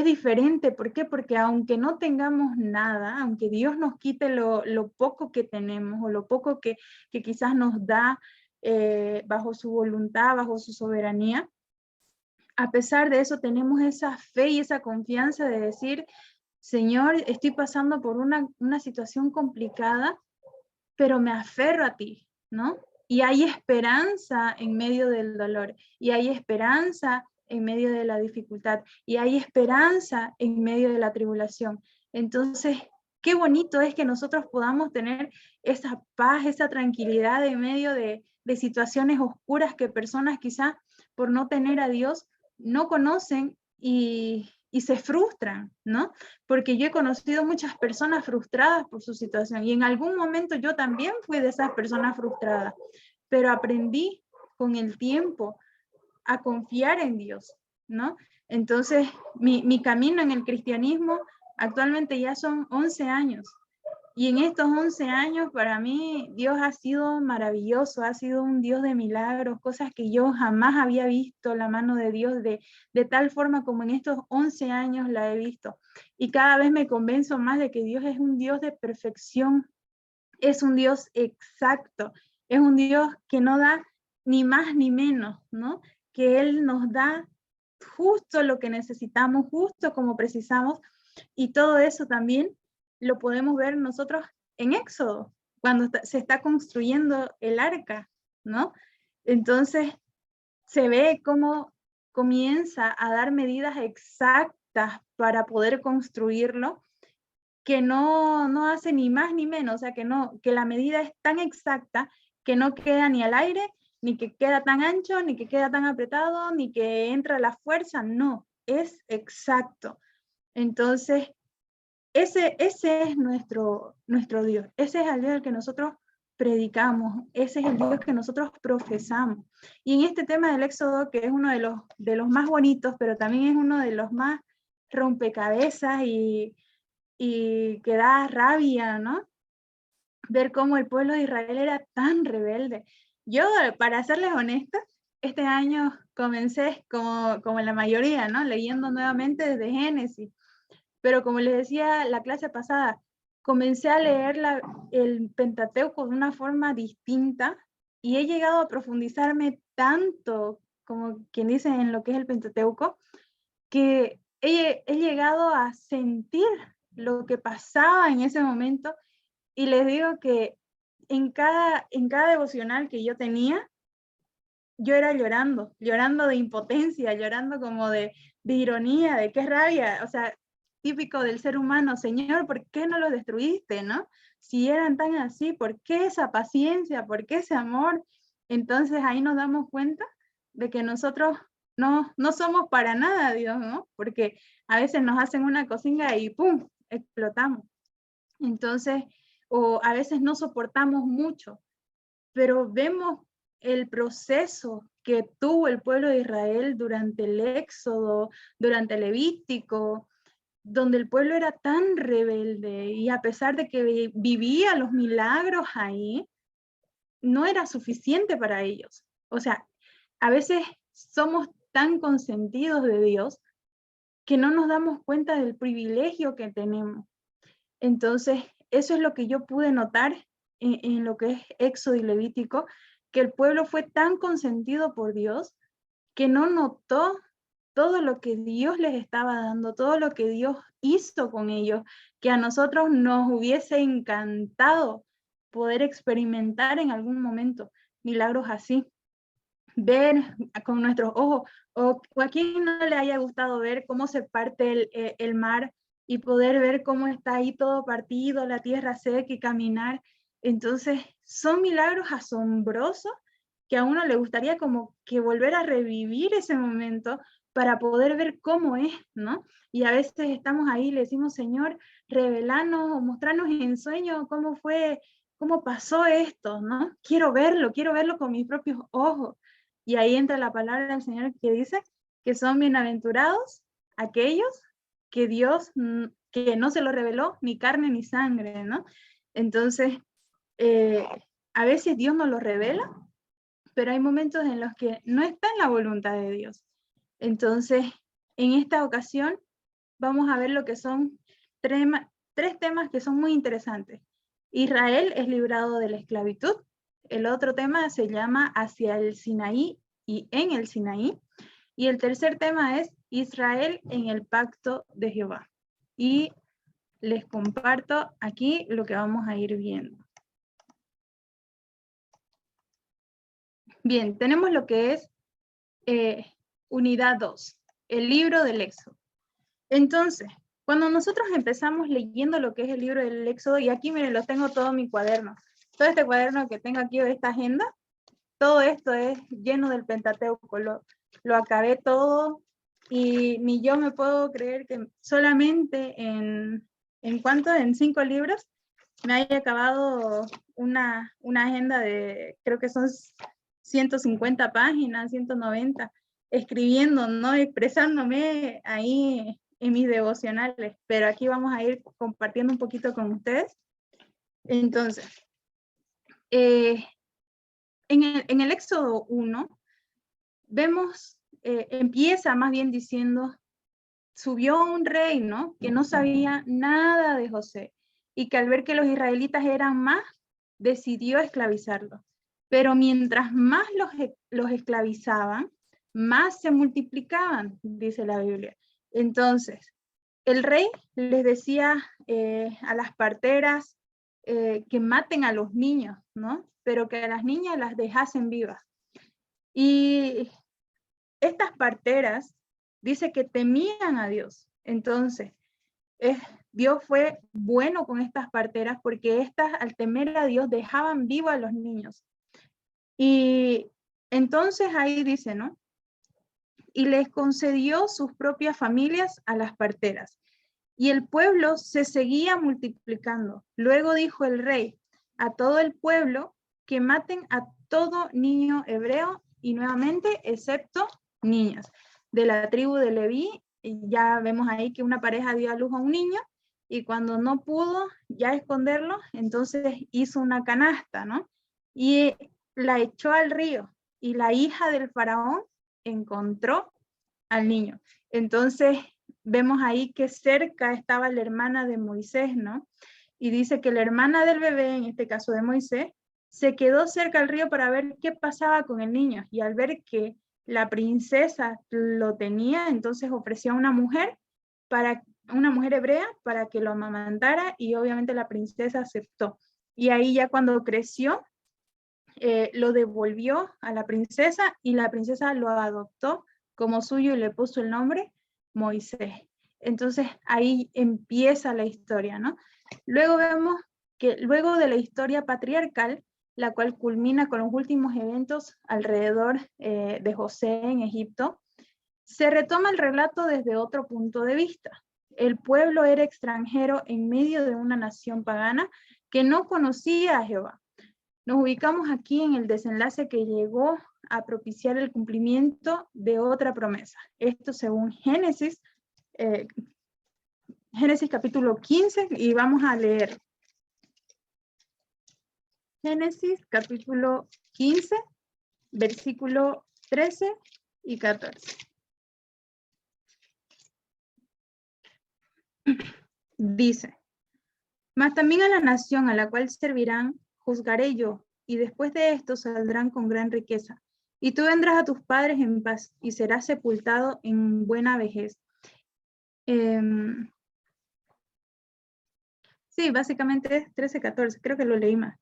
diferente. ¿Por qué? Porque aunque no tengamos nada, aunque Dios nos quite lo poco que tenemos o lo poco que quizás nos da bajo su voluntad, bajo su soberanía, a pesar de eso tenemos esa fe y esa confianza de decir, Señor, estoy pasando por una situación complicada, pero me aferro a ti, ¿no? Y hay esperanza en medio del dolor, y hay esperanza en medio de la dificultad, y hay esperanza en medio de la tribulación. Entonces, qué bonito es que nosotros podamos tener esa paz, esa tranquilidad en medio de situaciones oscuras que personas quizás por no tener a Dios, no conocen y se frustran, ¿no? Porque yo he conocido muchas personas frustradas por su situación y en algún momento yo también fui de esas personas frustradas, pero aprendí con el tiempo a confiar en Dios, ¿no? Entonces, mi camino en el cristianismo actualmente ya son 11 años. Y en estos 11 años, para mí, Dios ha sido maravilloso, ha sido un Dios de milagros, cosas que yo jamás había visto la mano de Dios de tal forma como en estos 11 años la he visto. Y cada vez me convenzo más de que Dios es un Dios de perfección, es un Dios exacto, es un Dios que no da ni más ni menos, ¿no? Que Él nos da justo lo que necesitamos, justo como precisamos, y todo eso también lo podemos ver nosotros en Éxodo, cuando se está construyendo el arca, ¿no? Entonces se ve cómo comienza a dar medidas exactas para poder construirlo, que no hace ni más ni menos, o sea, que la medida es tan exacta que no queda ni al aire, ni que queda tan ancho, ni que queda tan apretado, ni que entra la fuerza, no, es exacto. Entonces, ese es nuestro Dios, ese es el Dios al que nosotros predicamos, ese es el Dios que nosotros profesamos. Y en este tema del Éxodo, que es uno de los más bonitos, pero también es uno de los más rompecabezas y que da rabia, ¿no? Ver cómo el pueblo de Israel era tan rebelde. Yo, para serles honesta, este año comencé como la mayoría, ¿no? Leyendo nuevamente desde Génesis. Pero como les decía la clase pasada, comencé a leer el Pentateuco de una forma distinta y he llegado a profundizarme tanto, como quien dice, en lo que es el Pentateuco, que he llegado a sentir lo que pasaba en ese momento, y les digo que en cada devocional que yo tenía, yo era llorando de impotencia, llorando como de ironía, de qué rabia, o sea, típico del ser humano, Señor, ¿por qué no los destruiste, no? Si eran tan así, ¿por qué esa paciencia? ¿Por qué ese amor? Entonces ahí nos damos cuenta de que nosotros no somos para nada Dios, ¿no? Porque a veces nos hacen una cosita y ¡pum!, explotamos. Entonces, o a veces no soportamos mucho, pero vemos el proceso que tuvo el pueblo de Israel durante el Éxodo, durante el Levítico, donde el pueblo era tan rebelde y a pesar de que vivía los milagros ahí, no era suficiente para ellos. O sea, a veces somos tan consentidos de Dios que no nos damos cuenta del privilegio que tenemos. Entonces, eso es lo que yo pude notar en lo que es Éxodo y Levítico, que el pueblo fue tan consentido por Dios que no notó todo lo que Dios les estaba dando, todo lo que Dios hizo con ellos, que a nosotros nos hubiese encantado poder experimentar en algún momento milagros así, ver con nuestros ojos, o a quien no le haya gustado ver cómo se parte el mar y poder ver cómo está ahí todo partido, la tierra seca y caminar. Entonces, son milagros asombrosos que a uno le gustaría como que volver a revivir ese momento para poder ver cómo es, ¿no? Y a veces estamos ahí y le decimos, Señor, revelanos o mostrarnos en sueño cómo fue, cómo pasó esto, ¿no? Quiero verlo con mis propios ojos. Y ahí entra la palabra del Señor que dice que son bienaventurados aquellos que Dios, que no se lo reveló ni carne ni sangre, ¿no? Entonces, a veces Dios nos lo revela, pero hay momentos en los que no está en la voluntad de Dios. Entonces, en esta ocasión, vamos a ver lo que son tres temas que son muy interesantes. Israel es librado de la esclavitud. El otro tema se llama hacia el Sinaí y en el Sinaí. Y el tercer tema es Israel en el pacto de Jehová. Y les comparto aquí lo que vamos a ir viendo. Bien, tenemos lo que es unidad 2, el libro del Éxodo. Entonces, cuando nosotros empezamos leyendo lo que es el libro del Éxodo, y aquí miren, lo tengo todo en mi cuaderno, todo este cuaderno que tengo aquí, esta agenda, todo esto es lleno del Pentateuco, lo acabé todo y ni yo me puedo creer que solamente en 5 libros me haya acabado una agenda de, creo que son 150 páginas, 190, escribiendo, ¿no? Expresándome ahí en mis devocionales, pero aquí vamos a ir compartiendo un poquito con ustedes. Entonces, en el Éxodo 1, vemos, empieza más bien diciendo, subió un rey, ¿no? Que no sabía nada de José, y que al ver que los israelitas eran más, decidió esclavizarlos. Pero mientras más los esclavizaban, más se multiplicaban, dice la Biblia. Entonces, el rey les decía a las parteras que maten a los niños, ¿no? Pero que a las niñas las dejasen vivas. Y estas parteras dice que temían a Dios. Entonces, Dios fue bueno con estas parteras porque estas, al temer a Dios, dejaban vivos a los niños. Y entonces ahí dice, ¿no? Y les concedió sus propias familias a las parteras. Y el pueblo se seguía multiplicando. Luego dijo el rey a todo el pueblo que maten a todo niño hebreo, y nuevamente, excepto niñas. De la tribu de Leví, ya vemos ahí que una pareja dio a luz a un niño, y cuando no pudo ya esconderlo, entonces hizo una canasta, ¿no? Y la echó al río, y la hija del faraón encontró al niño. Entonces, vemos ahí que cerca estaba la hermana de Moisés, ¿no? Y dice que la hermana del bebé, en este caso de Moisés, se quedó cerca al río para ver qué pasaba con el niño. Y al ver que la princesa lo tenía, entonces ofreció a una mujer hebrea para que lo amamantara, y obviamente la princesa aceptó. Y ahí ya cuando creció, lo devolvió a la princesa, y la princesa lo adoptó como suyo y le puso el nombre Moisés. Entonces ahí empieza la historia, ¿no? Luego vemos que luego de la historia patriarcal, la cual culmina con los últimos eventos alrededor de José en Egipto, se retoma el relato desde otro punto de vista. El pueblo era extranjero en medio de una nación pagana que no conocía a Jehová. Nos ubicamos aquí en el desenlace que llegó a propiciar el cumplimiento de otra promesa. Esto según Génesis capítulo 15, y vamos a leer Génesis capítulo 15, versículo 13 y 14. Dice, mas también a la nación a la cual servirán juzgaré yo, y después de esto saldrán con gran riqueza. Y tú vendrás a tus padres en paz, y serás sepultado en buena vejez. Sí, básicamente es 13-14, creo que lo leí mal.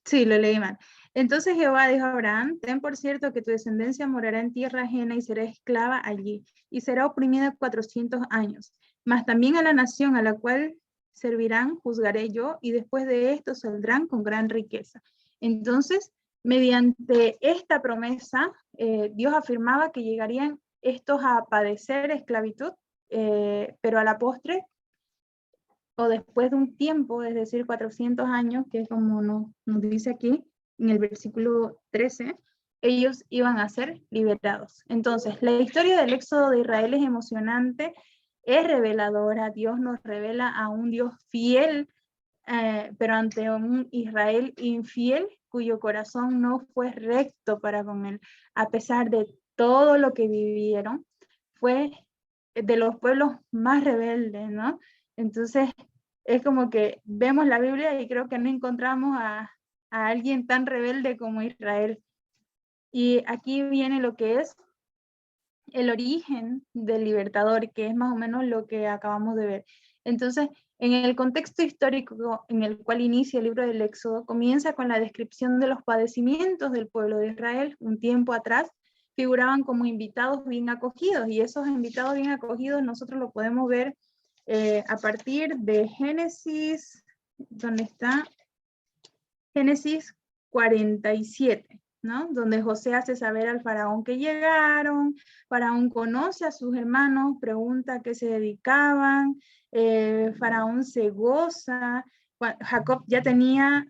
Sí, lo leí mal. Entonces Jehová dijo a Abraham, ten por cierto que tu descendencia morará en tierra ajena y será esclava allí, y será oprimida 400 años. Mas también a la nación a la cual servirán juzgaré yo, y después de esto saldrán con gran riqueza. Entonces, mediante esta promesa, Dios afirmaba que llegarían estos a padecer esclavitud, pero a la postre, o después de un tiempo, es decir, 400 años, que es como nos dice aquí en el versículo 13, ellos iban a ser liberados. Entonces, la historia del éxodo de Israel es emocionante, es reveladora. Dios nos revela a un Dios fiel, pero ante un Israel infiel, cuyo corazón no fue recto para con él, a pesar de todo lo que vivieron. Fue de los pueblos más rebeldes, ¿no? Entonces, es como que vemos la Biblia y creo que no encontramos a alguien tan rebelde como Israel. Y aquí viene lo que es el origen del libertador, que es más o menos lo que acabamos de ver. Entonces, en el contexto histórico en el cual inicia el libro del Éxodo, comienza con la descripción de los padecimientos del pueblo de Israel. Un tiempo atrás figuraban como invitados bien acogidos, y esos invitados bien acogidos nosotros lo podemos ver a partir de Génesis, ¿dónde está? Génesis 47, ¿no? Donde José hace saber al faraón que llegaron, faraón conoce a sus hermanos, pregunta a qué se dedicaban, faraón se goza, Jacob ya tenía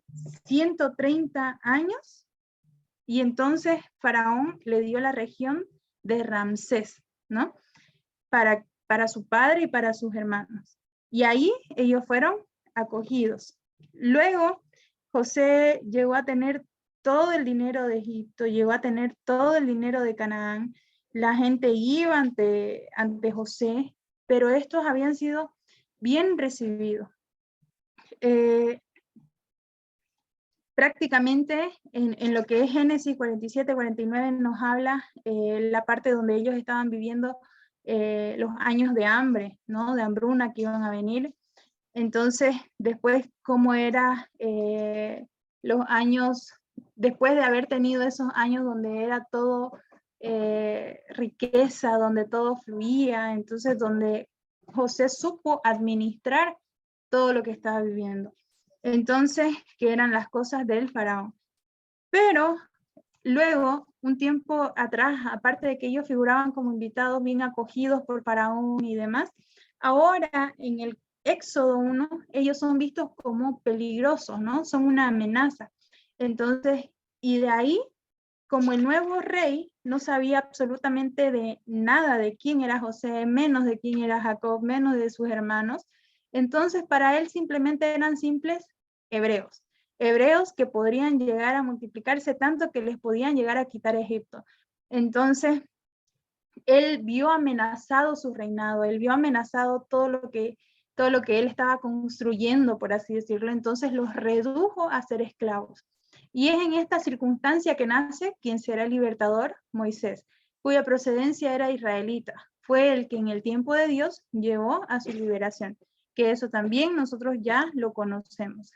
130 años y entonces faraón le dio la región de Ramsés, ¿no? Para su padre y para sus hermanos. Y ahí ellos fueron acogidos. Luego José llegó a tener todo el dinero de Egipto, llegó a tener todo el dinero de Canaán. La gente iba ante José, pero estos habían sido bien recibidos. Prácticamente en lo que es Génesis 47, 49 nos habla la parte donde ellos estaban viviendo los años de hambre, ¿no? De hambruna que iban a venir. Entonces, después, cómo era los años, después de haber tenido esos años donde era todo riqueza, donde todo fluía, entonces donde José supo administrar todo lo que estaba viviendo. Entonces, que eran las cosas del faraón. Pero luego, un tiempo atrás, aparte de que ellos figuraban como invitados bien acogidos por faraón y demás, ahora en el Éxodo 1, ellos son vistos como peligrosos, ¿no? Son una amenaza. Entonces, y de ahí, como el nuevo rey no sabía absolutamente de nada de quién era José, menos de quién era Jacob, menos de sus hermanos, entonces para él simplemente eran simples hebreos. Hebreos que podrían llegar a multiplicarse tanto que les podían llegar a quitar Egipto. Entonces, él vio amenazado su reinado, él vio amenazado todo lo que él estaba construyendo, por así decirlo. Entonces los redujo a ser esclavos. Y es en esta circunstancia que nace quien será el libertador, Moisés, cuya procedencia era israelita. Fue el que en el tiempo de Dios llevó a su liberación, que eso también nosotros ya lo conocemos.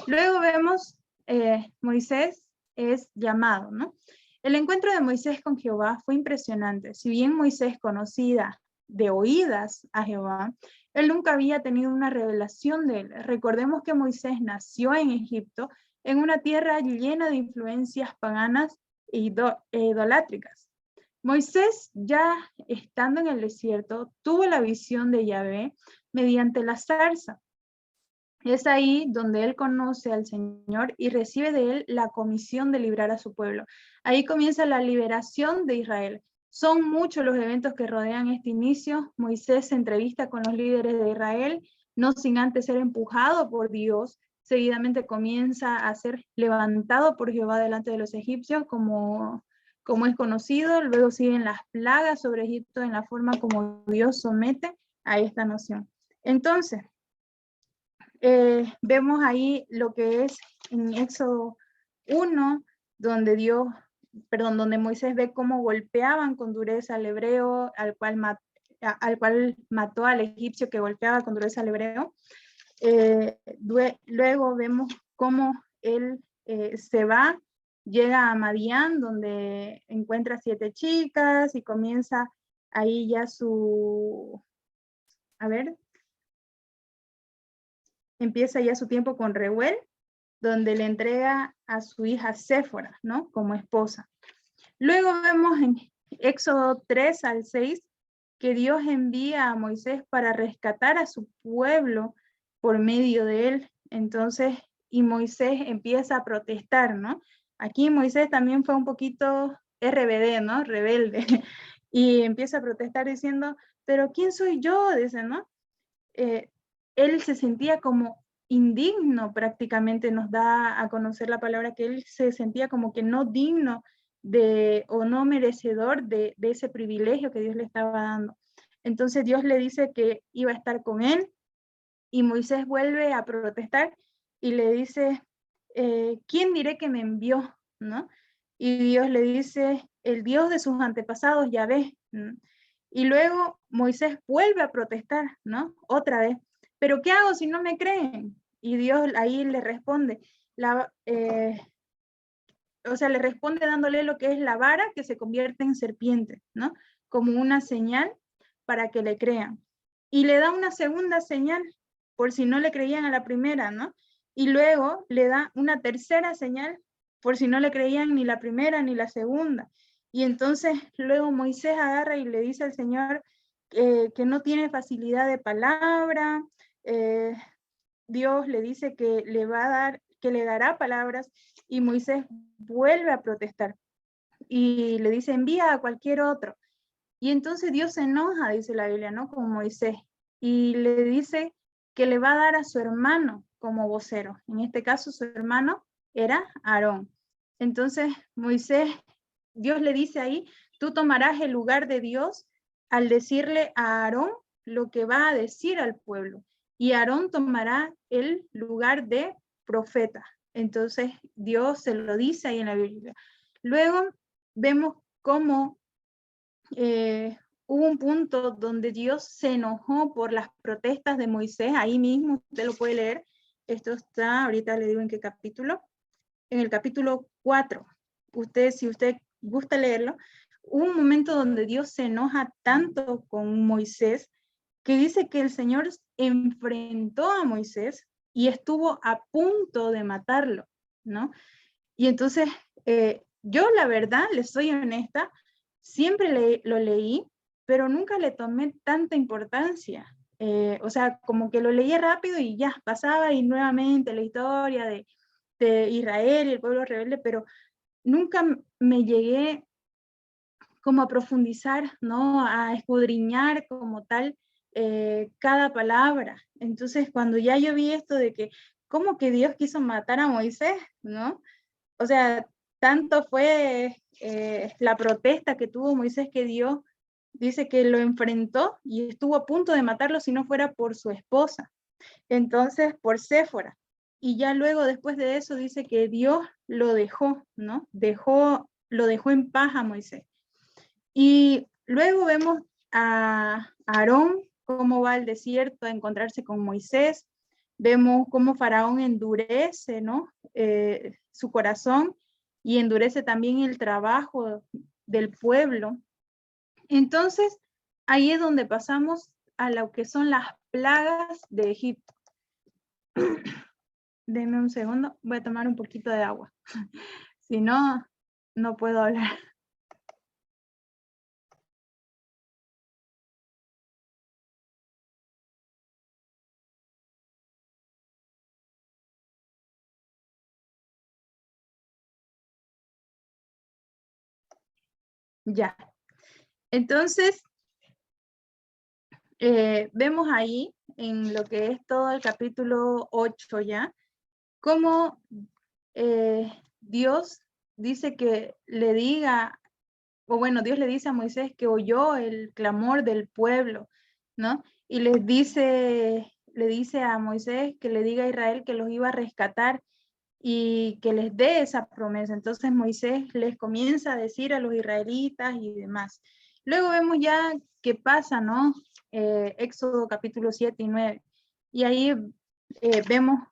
Luego vemos Moisés es llamado, ¿no? El encuentro de Moisés con Jehová fue impresionante. Si bien Moisés conocía de oídas a Jehová, él nunca había tenido una revelación de él. Recordemos que Moisés nació en Egipto, en una tierra llena de influencias paganas e idolátricas. Moisés, ya estando en el desierto, tuvo la visión de Yahvé mediante la zarza. Es ahí donde él conoce al Señor y recibe de él la comisión de librar a su pueblo. Ahí comienza la liberación de Israel. Son muchos los eventos que rodean este inicio. Moisés se entrevista con los líderes de Israel, no sin antes ser empujado por Dios. Seguidamente comienza a ser levantado por Jehová delante de los egipcios, como es conocido. Luego siguen las plagas sobre Egipto en la forma como Dios somete a esta nación. Entonces, vemos ahí lo que es en Éxodo 1, donde Moisés ve cómo golpeaban con dureza al hebreo, al cual mató al egipcio que golpeaba con dureza al hebreo. Luego vemos cómo él se va, llega a Madián, donde encuentra 7 chicas y comienza ahí ya empieza ya su tiempo con Reuel, donde le entrega a su hija Séfora, ¿no? Como esposa. Luego vemos en Éxodo 3 al 6 que Dios envía a Moisés para rescatar a su pueblo por medio de él. Entonces, y Moisés empieza a protestar, ¿no? Aquí Moisés también fue un poquito RBD, ¿no? Rebelde. Y empieza a protestar diciendo, pero ¿quién soy yo? Dice, ¿no? Él se sentía como indigno, prácticamente nos da a conocer la palabra que él se sentía como que no digno o no merecedor de ese privilegio que Dios le estaba dando. Entonces Dios le dice que iba a estar con él y Moisés vuelve a protestar y le dice, ¿quién diré que me envió? ¿No? Y Dios le dice, el Dios de sus antepasados, Yahvé. ¿No? Y luego Moisés vuelve a protestar, ¿no? Otra vez. ¿Pero qué hago si no me creen? Y Dios ahí le responde, le responde dándole lo que es la vara que se convierte en serpiente, ¿no? Como una señal para que le crean. Y le da una segunda señal, por si no le creían a la primera, ¿no? Y luego le da una tercera señal por si no le creían ni la primera ni la segunda. Y entonces luego Moisés agarra y le dice al Señor que no tiene facilidad de palabra. Dios le dice que le va a dar, que le dará palabras, y Moisés vuelve a protestar y le dice, envía a cualquier otro. Y entonces Dios se enoja, dice la Biblia, ¿no? Con Moisés, y le dice que le va a dar a su hermano como vocero. En este caso su hermano era Aarón. Entonces Moisés, Dios le dice ahí, tú tomarás el lugar de Dios al decirle a Aarón lo que va a decir al pueblo, y Aarón tomará el lugar de profeta. Entonces Dios se lo dice ahí en la Biblia. Luego vemos cómo hubo un punto donde Dios se enojó por las protestas de Moisés, ahí mismo usted lo puede leer. Esto está, ahorita le digo en qué capítulo, en el capítulo 4. Usted, si usted gusta leerlo, hubo un momento donde Dios se enoja tanto con Moisés que dice que el Señor enfrentó a Moisés y estuvo a punto de matarlo, ¿no? Y entonces, yo la verdad, le soy honesta, siempre lo leí, pero nunca le tomé tanta importancia. O sea, como que lo leía rápido y ya, pasaba y nuevamente la historia de Israel y el pueblo rebelde, pero nunca me llegué como a profundizar, ¿no? A escudriñar como tal cada palabra. Entonces, cuando ya yo vi esto de que, ¿cómo que Dios quiso matar a Moisés, ¿no? O sea, tanto fue la protesta que tuvo Moisés que Dios dice que lo enfrentó y estuvo a punto de matarlo si no fuera por su esposa. Entonces, por Séfora. Y ya luego, después de eso, dice que Dios lo dejó, ¿no? Lo dejó en paz a Moisés. Y luego vemos a Aarón, cómo va al desierto a encontrarse con Moisés. Vemos cómo Faraón endurece, ¿no? Su corazón, y endurece también el trabajo del pueblo. Entonces, ahí es donde pasamos a lo que son las plagas de Egipto. Denme un segundo, voy a tomar un poquito de agua. Si no, no puedo hablar. Ya. Entonces, vemos ahí, en lo que es todo el capítulo 8 ya, cómo Dios dice que le diga, o bueno, Dios le dice a Moisés que oyó el clamor del pueblo, ¿no? Y le dice a Moisés que le diga a Israel que los iba a rescatar y que les dé esa promesa. Entonces Moisés les comienza a decir a los israelitas y demás. Luego vemos ya qué pasa, ¿no? Éxodo capítulo 7 y 9. Y ahí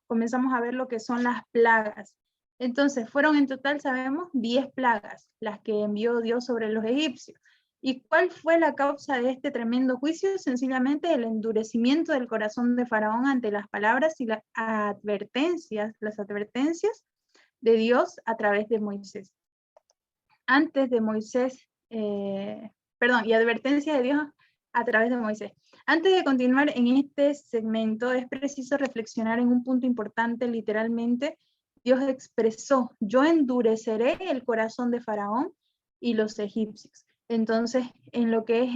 comenzamos a ver lo que son las plagas. Entonces, fueron en total, sabemos, 10 plagas, las que envió Dios sobre los egipcios. ¿Y cuál fue la causa de este tremendo juicio? Sencillamente el endurecimiento del corazón de Faraón ante las palabras y las advertencias de Dios a través de Moisés. Antes de Moisés, y advertencias de Dios a través de Moisés. Antes de continuar en este segmento, es preciso reflexionar en un punto importante. Literalmente, Dios expresó, yo endureceré el corazón de Faraón y los egipcios. Entonces, en lo que es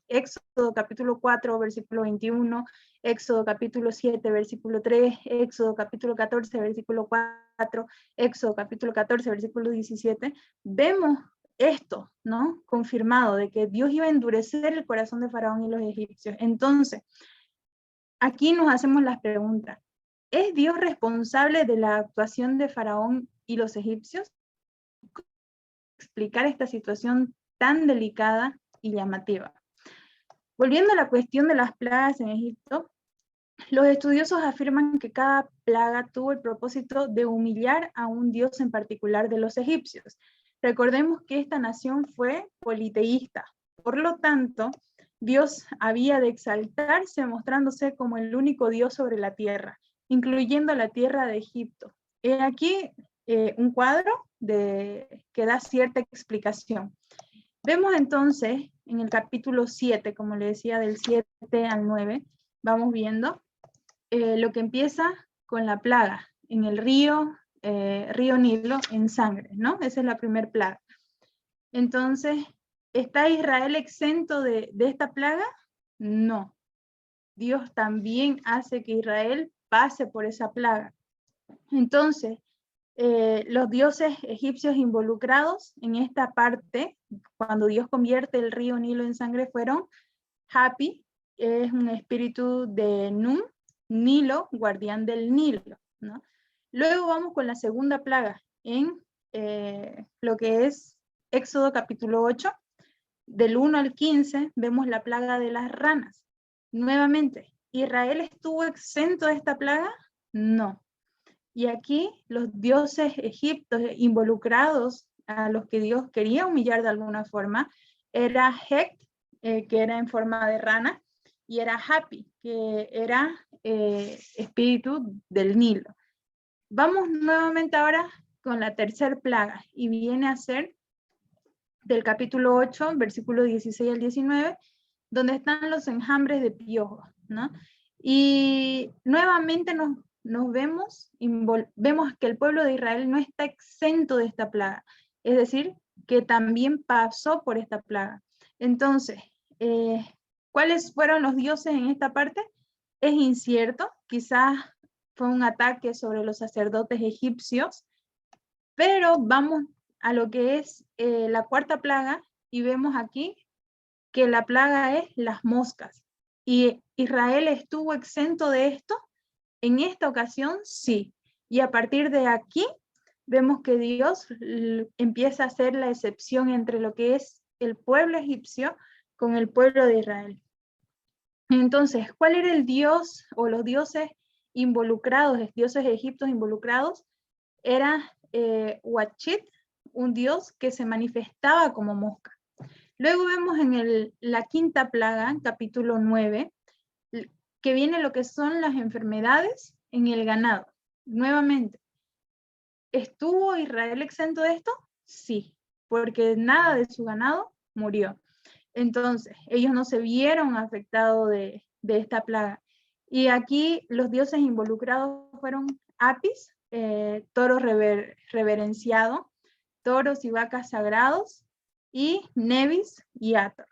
Éxodo capítulo 4, versículo 21, Éxodo capítulo 7, versículo 3, Éxodo capítulo 14, versículo 4, Éxodo capítulo 14, versículo 17, vemos esto, ¿no? Confirmado de que Dios iba a endurecer el corazón de Faraón y los egipcios. Entonces, aquí nos hacemos las preguntas. ¿Es Dios responsable de la actuación de Faraón y los egipcios? Explicar esta situación tan delicada y llamativa. Volviendo a la cuestión de las plagas en Egipto, los estudiosos afirman que cada plaga tuvo el propósito de humillar a un dios en particular de los egipcios. Recordemos que esta nación fue politeísta, por lo tanto, Dios había de exaltarse mostrándose como el único Dios sobre la tierra, incluyendo la tierra de Egipto. Aquí un cuadro que da cierta explicación. Vemos entonces en el capítulo 7, como le decía, del 7 al 9, vamos viendo lo que empieza con la plaga en el río Nilo en sangre, ¿no? Esa es la primera plaga. Entonces, ¿está Israel exento de esta plaga? No. Dios también hace que Israel pase por esa plaga. Entonces, los dioses egipcios involucrados en esta parte, cuando Dios convierte el río Nilo en sangre, fueron Hapi, es un espíritu de Nun, Nilo, guardián del Nilo, ¿no? Luego vamos con la segunda plaga en lo que es Éxodo capítulo 8, del 1 al 15, vemos la plaga de las ranas. Nuevamente, ¿Israel estuvo exento de esta plaga? No. Y aquí los dioses egipcios involucrados a los que Dios quería humillar de alguna forma, era Hekt, que era en forma de rana, y era Hapi, que era espíritu del Nilo. Vamos nuevamente ahora con la tercera plaga, y viene a ser del capítulo 8, versículo 16 al 19, donde están los enjambres de piojos, ¿no? Y nuevamente nos vemos que el pueblo de Israel no está exento de esta plaga, es decir, que también pasó por esta plaga. Entonces, ¿cuáles fueron los dioses en esta parte? Es incierto, quizás fue un ataque sobre los sacerdotes egipcios, pero vamos a lo que es la cuarta plaga, y vemos aquí que la plaga es las moscas. ¿Y Israel estuvo exento de esto? En esta ocasión, sí. Y a partir de aquí, vemos que Dios empieza a hacer la excepción entre lo que es el pueblo egipcio con el pueblo de Israel. Entonces, ¿cuál era el dios o los dioses involucrados, los dioses egipcios involucrados? Era Huachit, un dios que se manifestaba como mosca. Luego vemos en la quinta plaga, capítulo 9, que viene lo que son las enfermedades en el ganado. Nuevamente, ¿estuvo Israel exento de esto? Sí, porque nada de su ganado murió. Entonces, ellos no se vieron afectados de esta plaga. Y aquí los dioses involucrados fueron Apis, toro reverenciado, toros y vacas sagrados, y Nebis y Ator.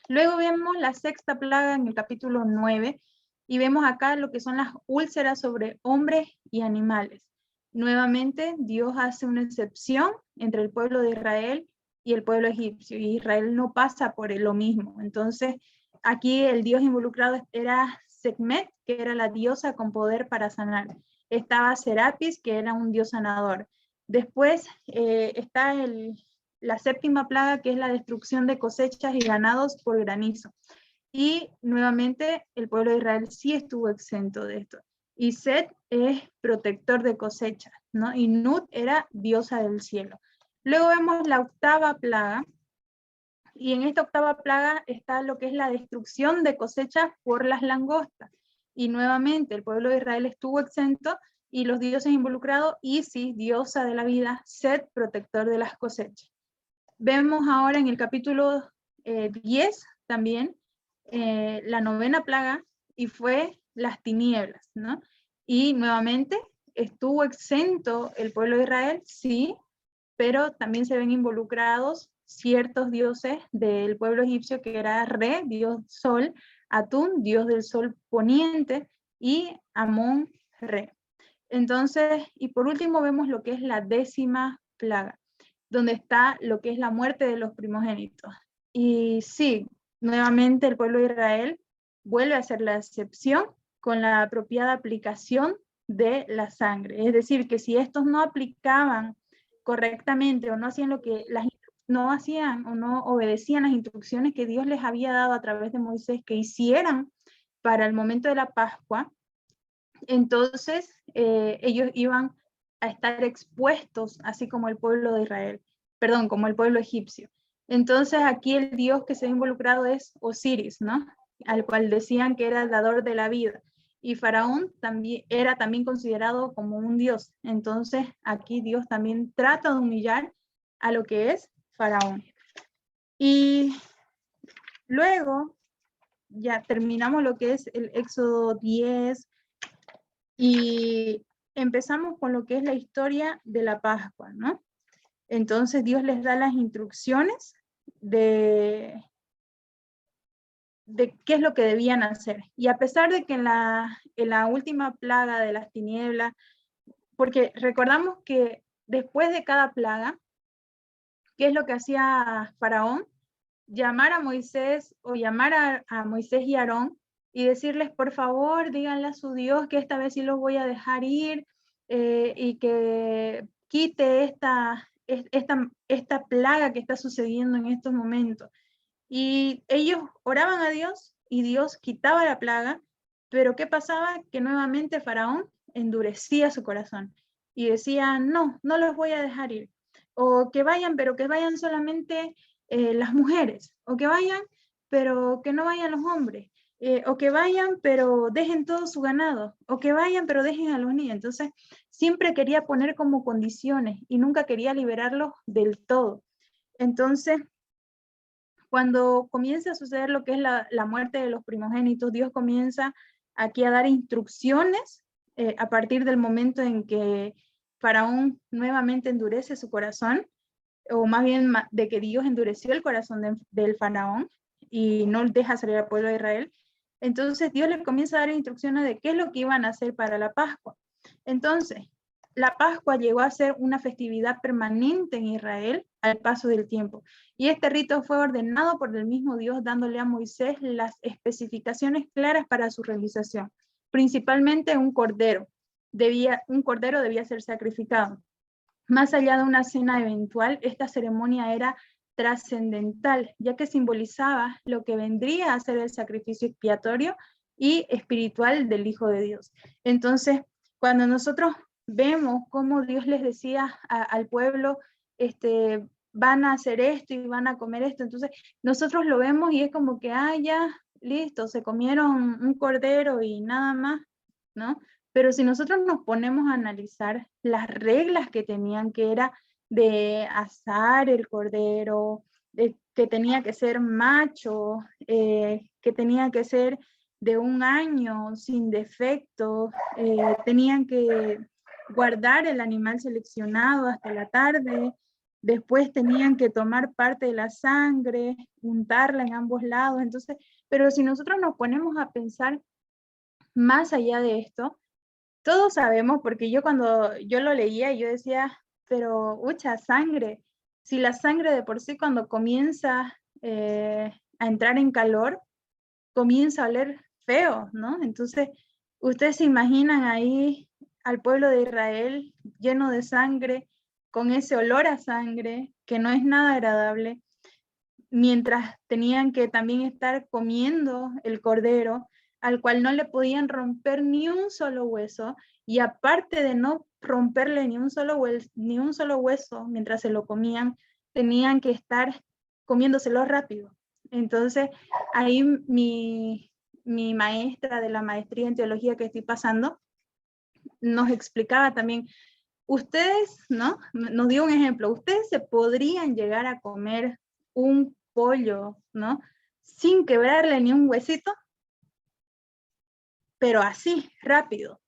Luego vemos la sexta plaga en el capítulo 9, y vemos acá lo que son las úlceras sobre hombres y animales. Nuevamente, Dios hace una excepción entre el pueblo de Israel y el pueblo egipcio, y Israel no pasa por lo mismo. Entonces, aquí el dios involucrado era Sekhmet, que era la diosa con poder para sanar. Estaba Serapis, que era un dios sanador. Después está la séptima plaga, que es la destrucción de cosechas y ganados por granizo. Y nuevamente el pueblo de Israel sí estuvo exento de esto. Y Set es protector de cosechas, ¿no? Y Nut era diosa del cielo. Luego vemos la octava plaga, y en esta octava plaga está lo que es la destrucción de cosechas por las langostas. Y nuevamente el pueblo de Israel estuvo exento, y los dioses involucrados, Isis, diosa de la vida, Set, protector de las cosechas. Vemos ahora en el capítulo 10 también la novena plaga, y fue las tinieblas, ¿no? Y nuevamente estuvo exento el pueblo de Israel, sí, pero también se ven involucrados ciertos dioses del pueblo egipcio, que era Re, dios sol, Atún, dios del sol poniente, y Amón, Re. Entonces, y por último vemos lo que es la décima plaga, donde está lo que es la muerte de los primogénitos. Y sí, nuevamente el pueblo de Israel vuelve a hacer la excepción con la apropiada aplicación de la sangre. Es decir, que si estos no aplicaban correctamente o no hacían lo que no hacían o no obedecían las instrucciones que Dios les había dado a través de Moisés que hicieran para el momento de la Pascua, entonces ellos iban a estar expuestos, así como el pueblo de Israel, perdón, como el pueblo egipcio. Entonces aquí el dios que se ha involucrado es Osiris, ¿no? Al cual decían que era el dador de la vida. y Faraón también era también considerado como un dios. Entonces aquí Dios también trata de humillar a lo que es Faraón. Y luego ya terminamos lo que es el Éxodo 10 y empezamos con lo que es la historia de la Pascua, ¿no? Entonces Dios les da las instrucciones de qué es lo que debían hacer. Y a pesar de que en la última plaga de las tinieblas, porque recordamos que después de cada plaga, ¿qué es lo que hacía Faraón? Llamar a Moisés o llamar a Moisés y Aarón y decirles, por favor, díganle a su Dios que esta vez sí los voy a dejar ir y que quite esta plaga que está sucediendo en estos momentos. Y ellos oraban a Dios y Dios quitaba la plaga, pero ¿qué pasaba? Que nuevamente Faraón endurecía su corazón y decía, no, no los voy a dejar ir. O que vayan, pero que vayan solamente las mujeres, o que vayan, pero que no vayan los hombres, o que vayan, pero dejen todo su ganado, o que vayan, pero dejen a los niños. Entonces, siempre quería poner como condiciones y nunca quería liberarlos del todo. Entonces, cuando comienza a suceder lo que es la muerte de los primogénitos, Dios comienza aquí a dar instrucciones a partir del momento en que Faraón nuevamente endurece su corazón, o más bien de que Dios endureció el corazón del Faraón y no deja salir al pueblo de Israel. Entonces Dios les comienza a dar instrucciones de qué es lo que iban a hacer para la Pascua. Entonces, la Pascua llegó a ser una festividad permanente en Israel al paso del tiempo. Y este rito fue ordenado por el mismo Dios, dándole a Moisés las especificaciones claras para su realización. Principalmente un cordero debía ser sacrificado. Más allá de una cena eventual, esta ceremonia era trascendental, ya que simbolizaba lo que vendría a ser el sacrificio expiatorio y espiritual del Hijo de Dios. Entonces, cuando nosotros vemos cómo Dios les decía al pueblo, van a hacer esto y van a comer esto, entonces nosotros lo vemos y es como que, ya, listo, se comieron un cordero y nada más, ¿no? Pero si nosotros nos ponemos a analizar las reglas que tenían, que era de asar el cordero, que tenía que ser macho, que tenía que ser de 1 año, sin defecto, tenían que guardar el animal seleccionado hasta la tarde, después tenían que tomar parte de la sangre, untarla en ambos lados. Entonces, pero si nosotros nos ponemos a pensar más allá de esto, todos sabemos, porque yo cuando yo lo leía, yo decía, pero sangre, si la sangre de por sí cuando comienza a entrar en calor, comienza a oler feo, ¿no? Entonces, ustedes se imaginan ahí al pueblo de Israel lleno de sangre, con ese olor a sangre, que no es nada agradable, mientras tenían que también estar comiendo el cordero, al cual no le podían romper ni un solo hueso, y aparte de no romperle ni un solo hueso mientras se lo comían, tenían que estar comiéndoselo rápido. Entonces, ahí mi maestra de la maestría en teología que estoy pasando, nos explicaba también, ustedes, ¿no? Nos dio un ejemplo, ustedes se podrían llegar a comer un pollo, ¿no? Sin quebrarle ni un huesito, pero así, rápido.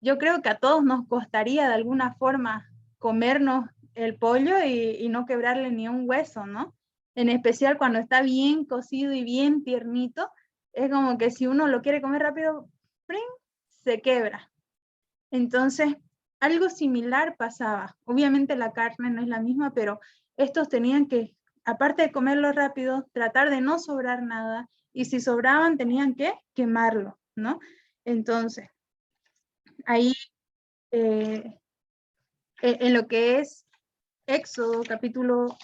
Yo creo que a todos nos costaría de alguna forma comernos el pollo y no quebrarle ni un hueso, ¿no? En especial cuando está bien cocido y bien tiernito, es como que si uno lo quiere comer rápido, ¡pring!, se quebra. Entonces, algo similar pasaba. Obviamente la carne no es la misma, pero estos tenían que, aparte de comerlo rápido, tratar de no sobrar nada, y si sobraban tenían que quemarlo, ¿no? Entonces, ahí en lo que es Éxodo capítulo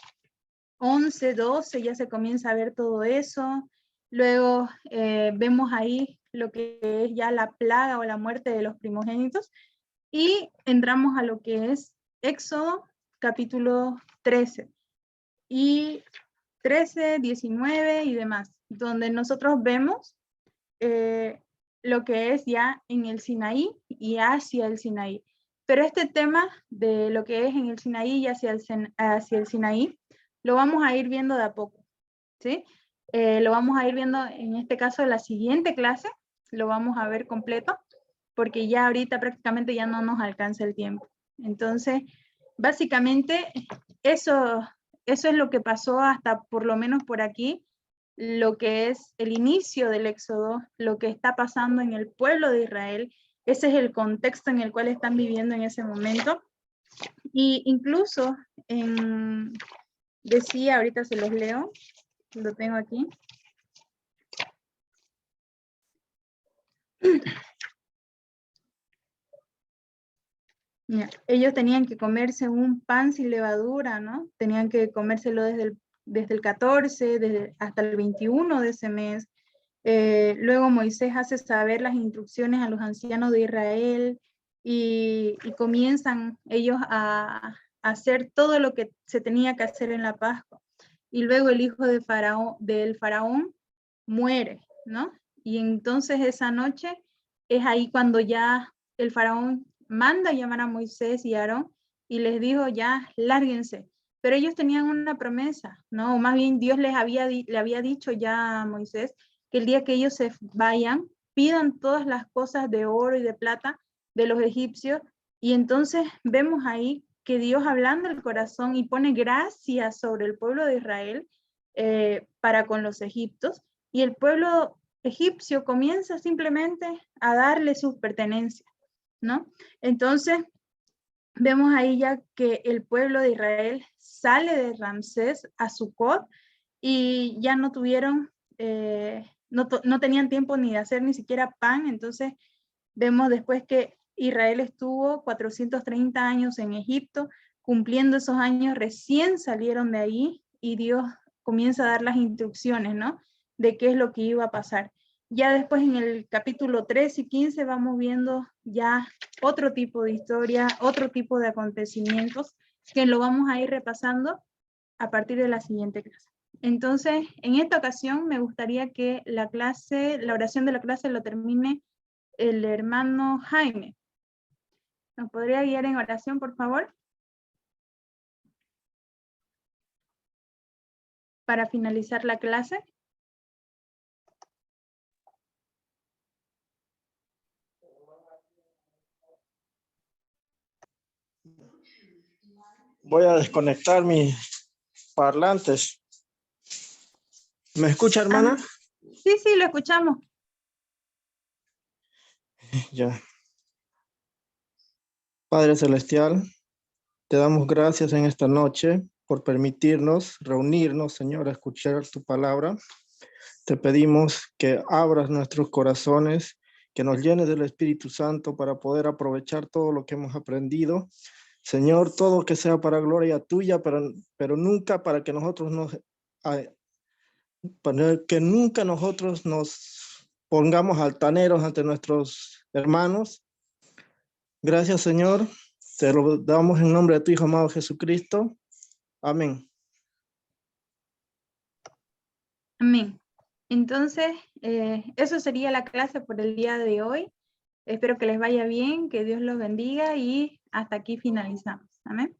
11, 12, ya se comienza a ver todo eso. Luego vemos ahí lo que es ya la plaga o la muerte de los primogénitos, y entramos a lo que es Éxodo capítulo 13 y 13, 19 y demás, donde nosotros vemos lo que es ya en el Sinaí y hacia el Sinaí. Pero este tema de lo que es en el Sinaí y hacia el Sinaí, lo vamos a ir viendo de a poco, ¿sí? Lo vamos a ir viendo en este caso en la siguiente clase, lo vamos a ver completo, porque ya ahorita prácticamente ya no nos alcanza el tiempo. Entonces, básicamente, eso es lo que pasó hasta por lo menos por aquí, lo que es el inicio del Éxodo, lo que está pasando en el pueblo de Israel. Ese es el contexto en el cual están viviendo en ese momento. Y incluso, decía, ahorita se los leo, lo tengo aquí. Ellos tenían que comerse un pan sin levadura, ¿no? Tenían que comérselo desde el 14, hasta el 21 de ese mes. Luego Moisés hace saber las instrucciones a los ancianos de Israel y comienzan ellos a hacer todo lo que se tenía que hacer en la Pascua. Y luego el hijo del faraón muere, ¿no? Y entonces esa noche es ahí cuando ya el faraón manda a llamar a Moisés y Aarón y les dijo ya, lárguense. Pero ellos tenían una promesa, ¿no? O más bien Dios le había dicho ya a Moisés que el día que ellos se vayan, pidan todas las cosas de oro y de plata de los egipcios. Y entonces vemos ahí que Dios hablando el corazón y pone gracia sobre el pueblo de Israel para con los egipcios. Y el pueblo egipcio comienza simplemente a darle sus pertenencias, ¿no? Entonces, vemos ahí ya que el pueblo de Israel sale de Ramsés a Sucot y ya no tuvieron, no tenían tiempo ni de hacer ni siquiera pan. Entonces, vemos después que Israel estuvo 430 años en Egipto, cumpliendo esos años, recién salieron de ahí y Dios comienza a dar las instrucciones, ¿no? De qué es lo que iba a pasar. Ya después en el capítulo 3 y 15 vamos viendo ya otro tipo de historia, otro tipo de acontecimientos que lo vamos a ir repasando a partir de la siguiente clase. Entonces, en esta ocasión me gustaría que la oración de la clase lo termine el hermano Jaime. ¿Nos podría guiar en oración, por favor? Para finalizar la clase. Voy a desconectar mis parlantes. ¿Me escucha, hermana? Sí, sí, lo escuchamos. Ya. Padre Celestial, te damos gracias en esta noche por permitirnos reunirnos, Señor, a escuchar tu palabra. Te pedimos que abras nuestros corazones, que nos llenes del Espíritu Santo para poder aprovechar todo lo que hemos aprendido. Señor, todo que sea para gloria tuya, pero nunca para que nosotros nos pongamos altaneros ante nuestros hermanos. Gracias, Señor. Te lo damos en nombre de tu Hijo amado Jesucristo. Amén. Amén. Entonces, eso sería la clase por el día de hoy. Espero que les vaya bien, que Dios los bendiga y hasta aquí finalizamos. Amén.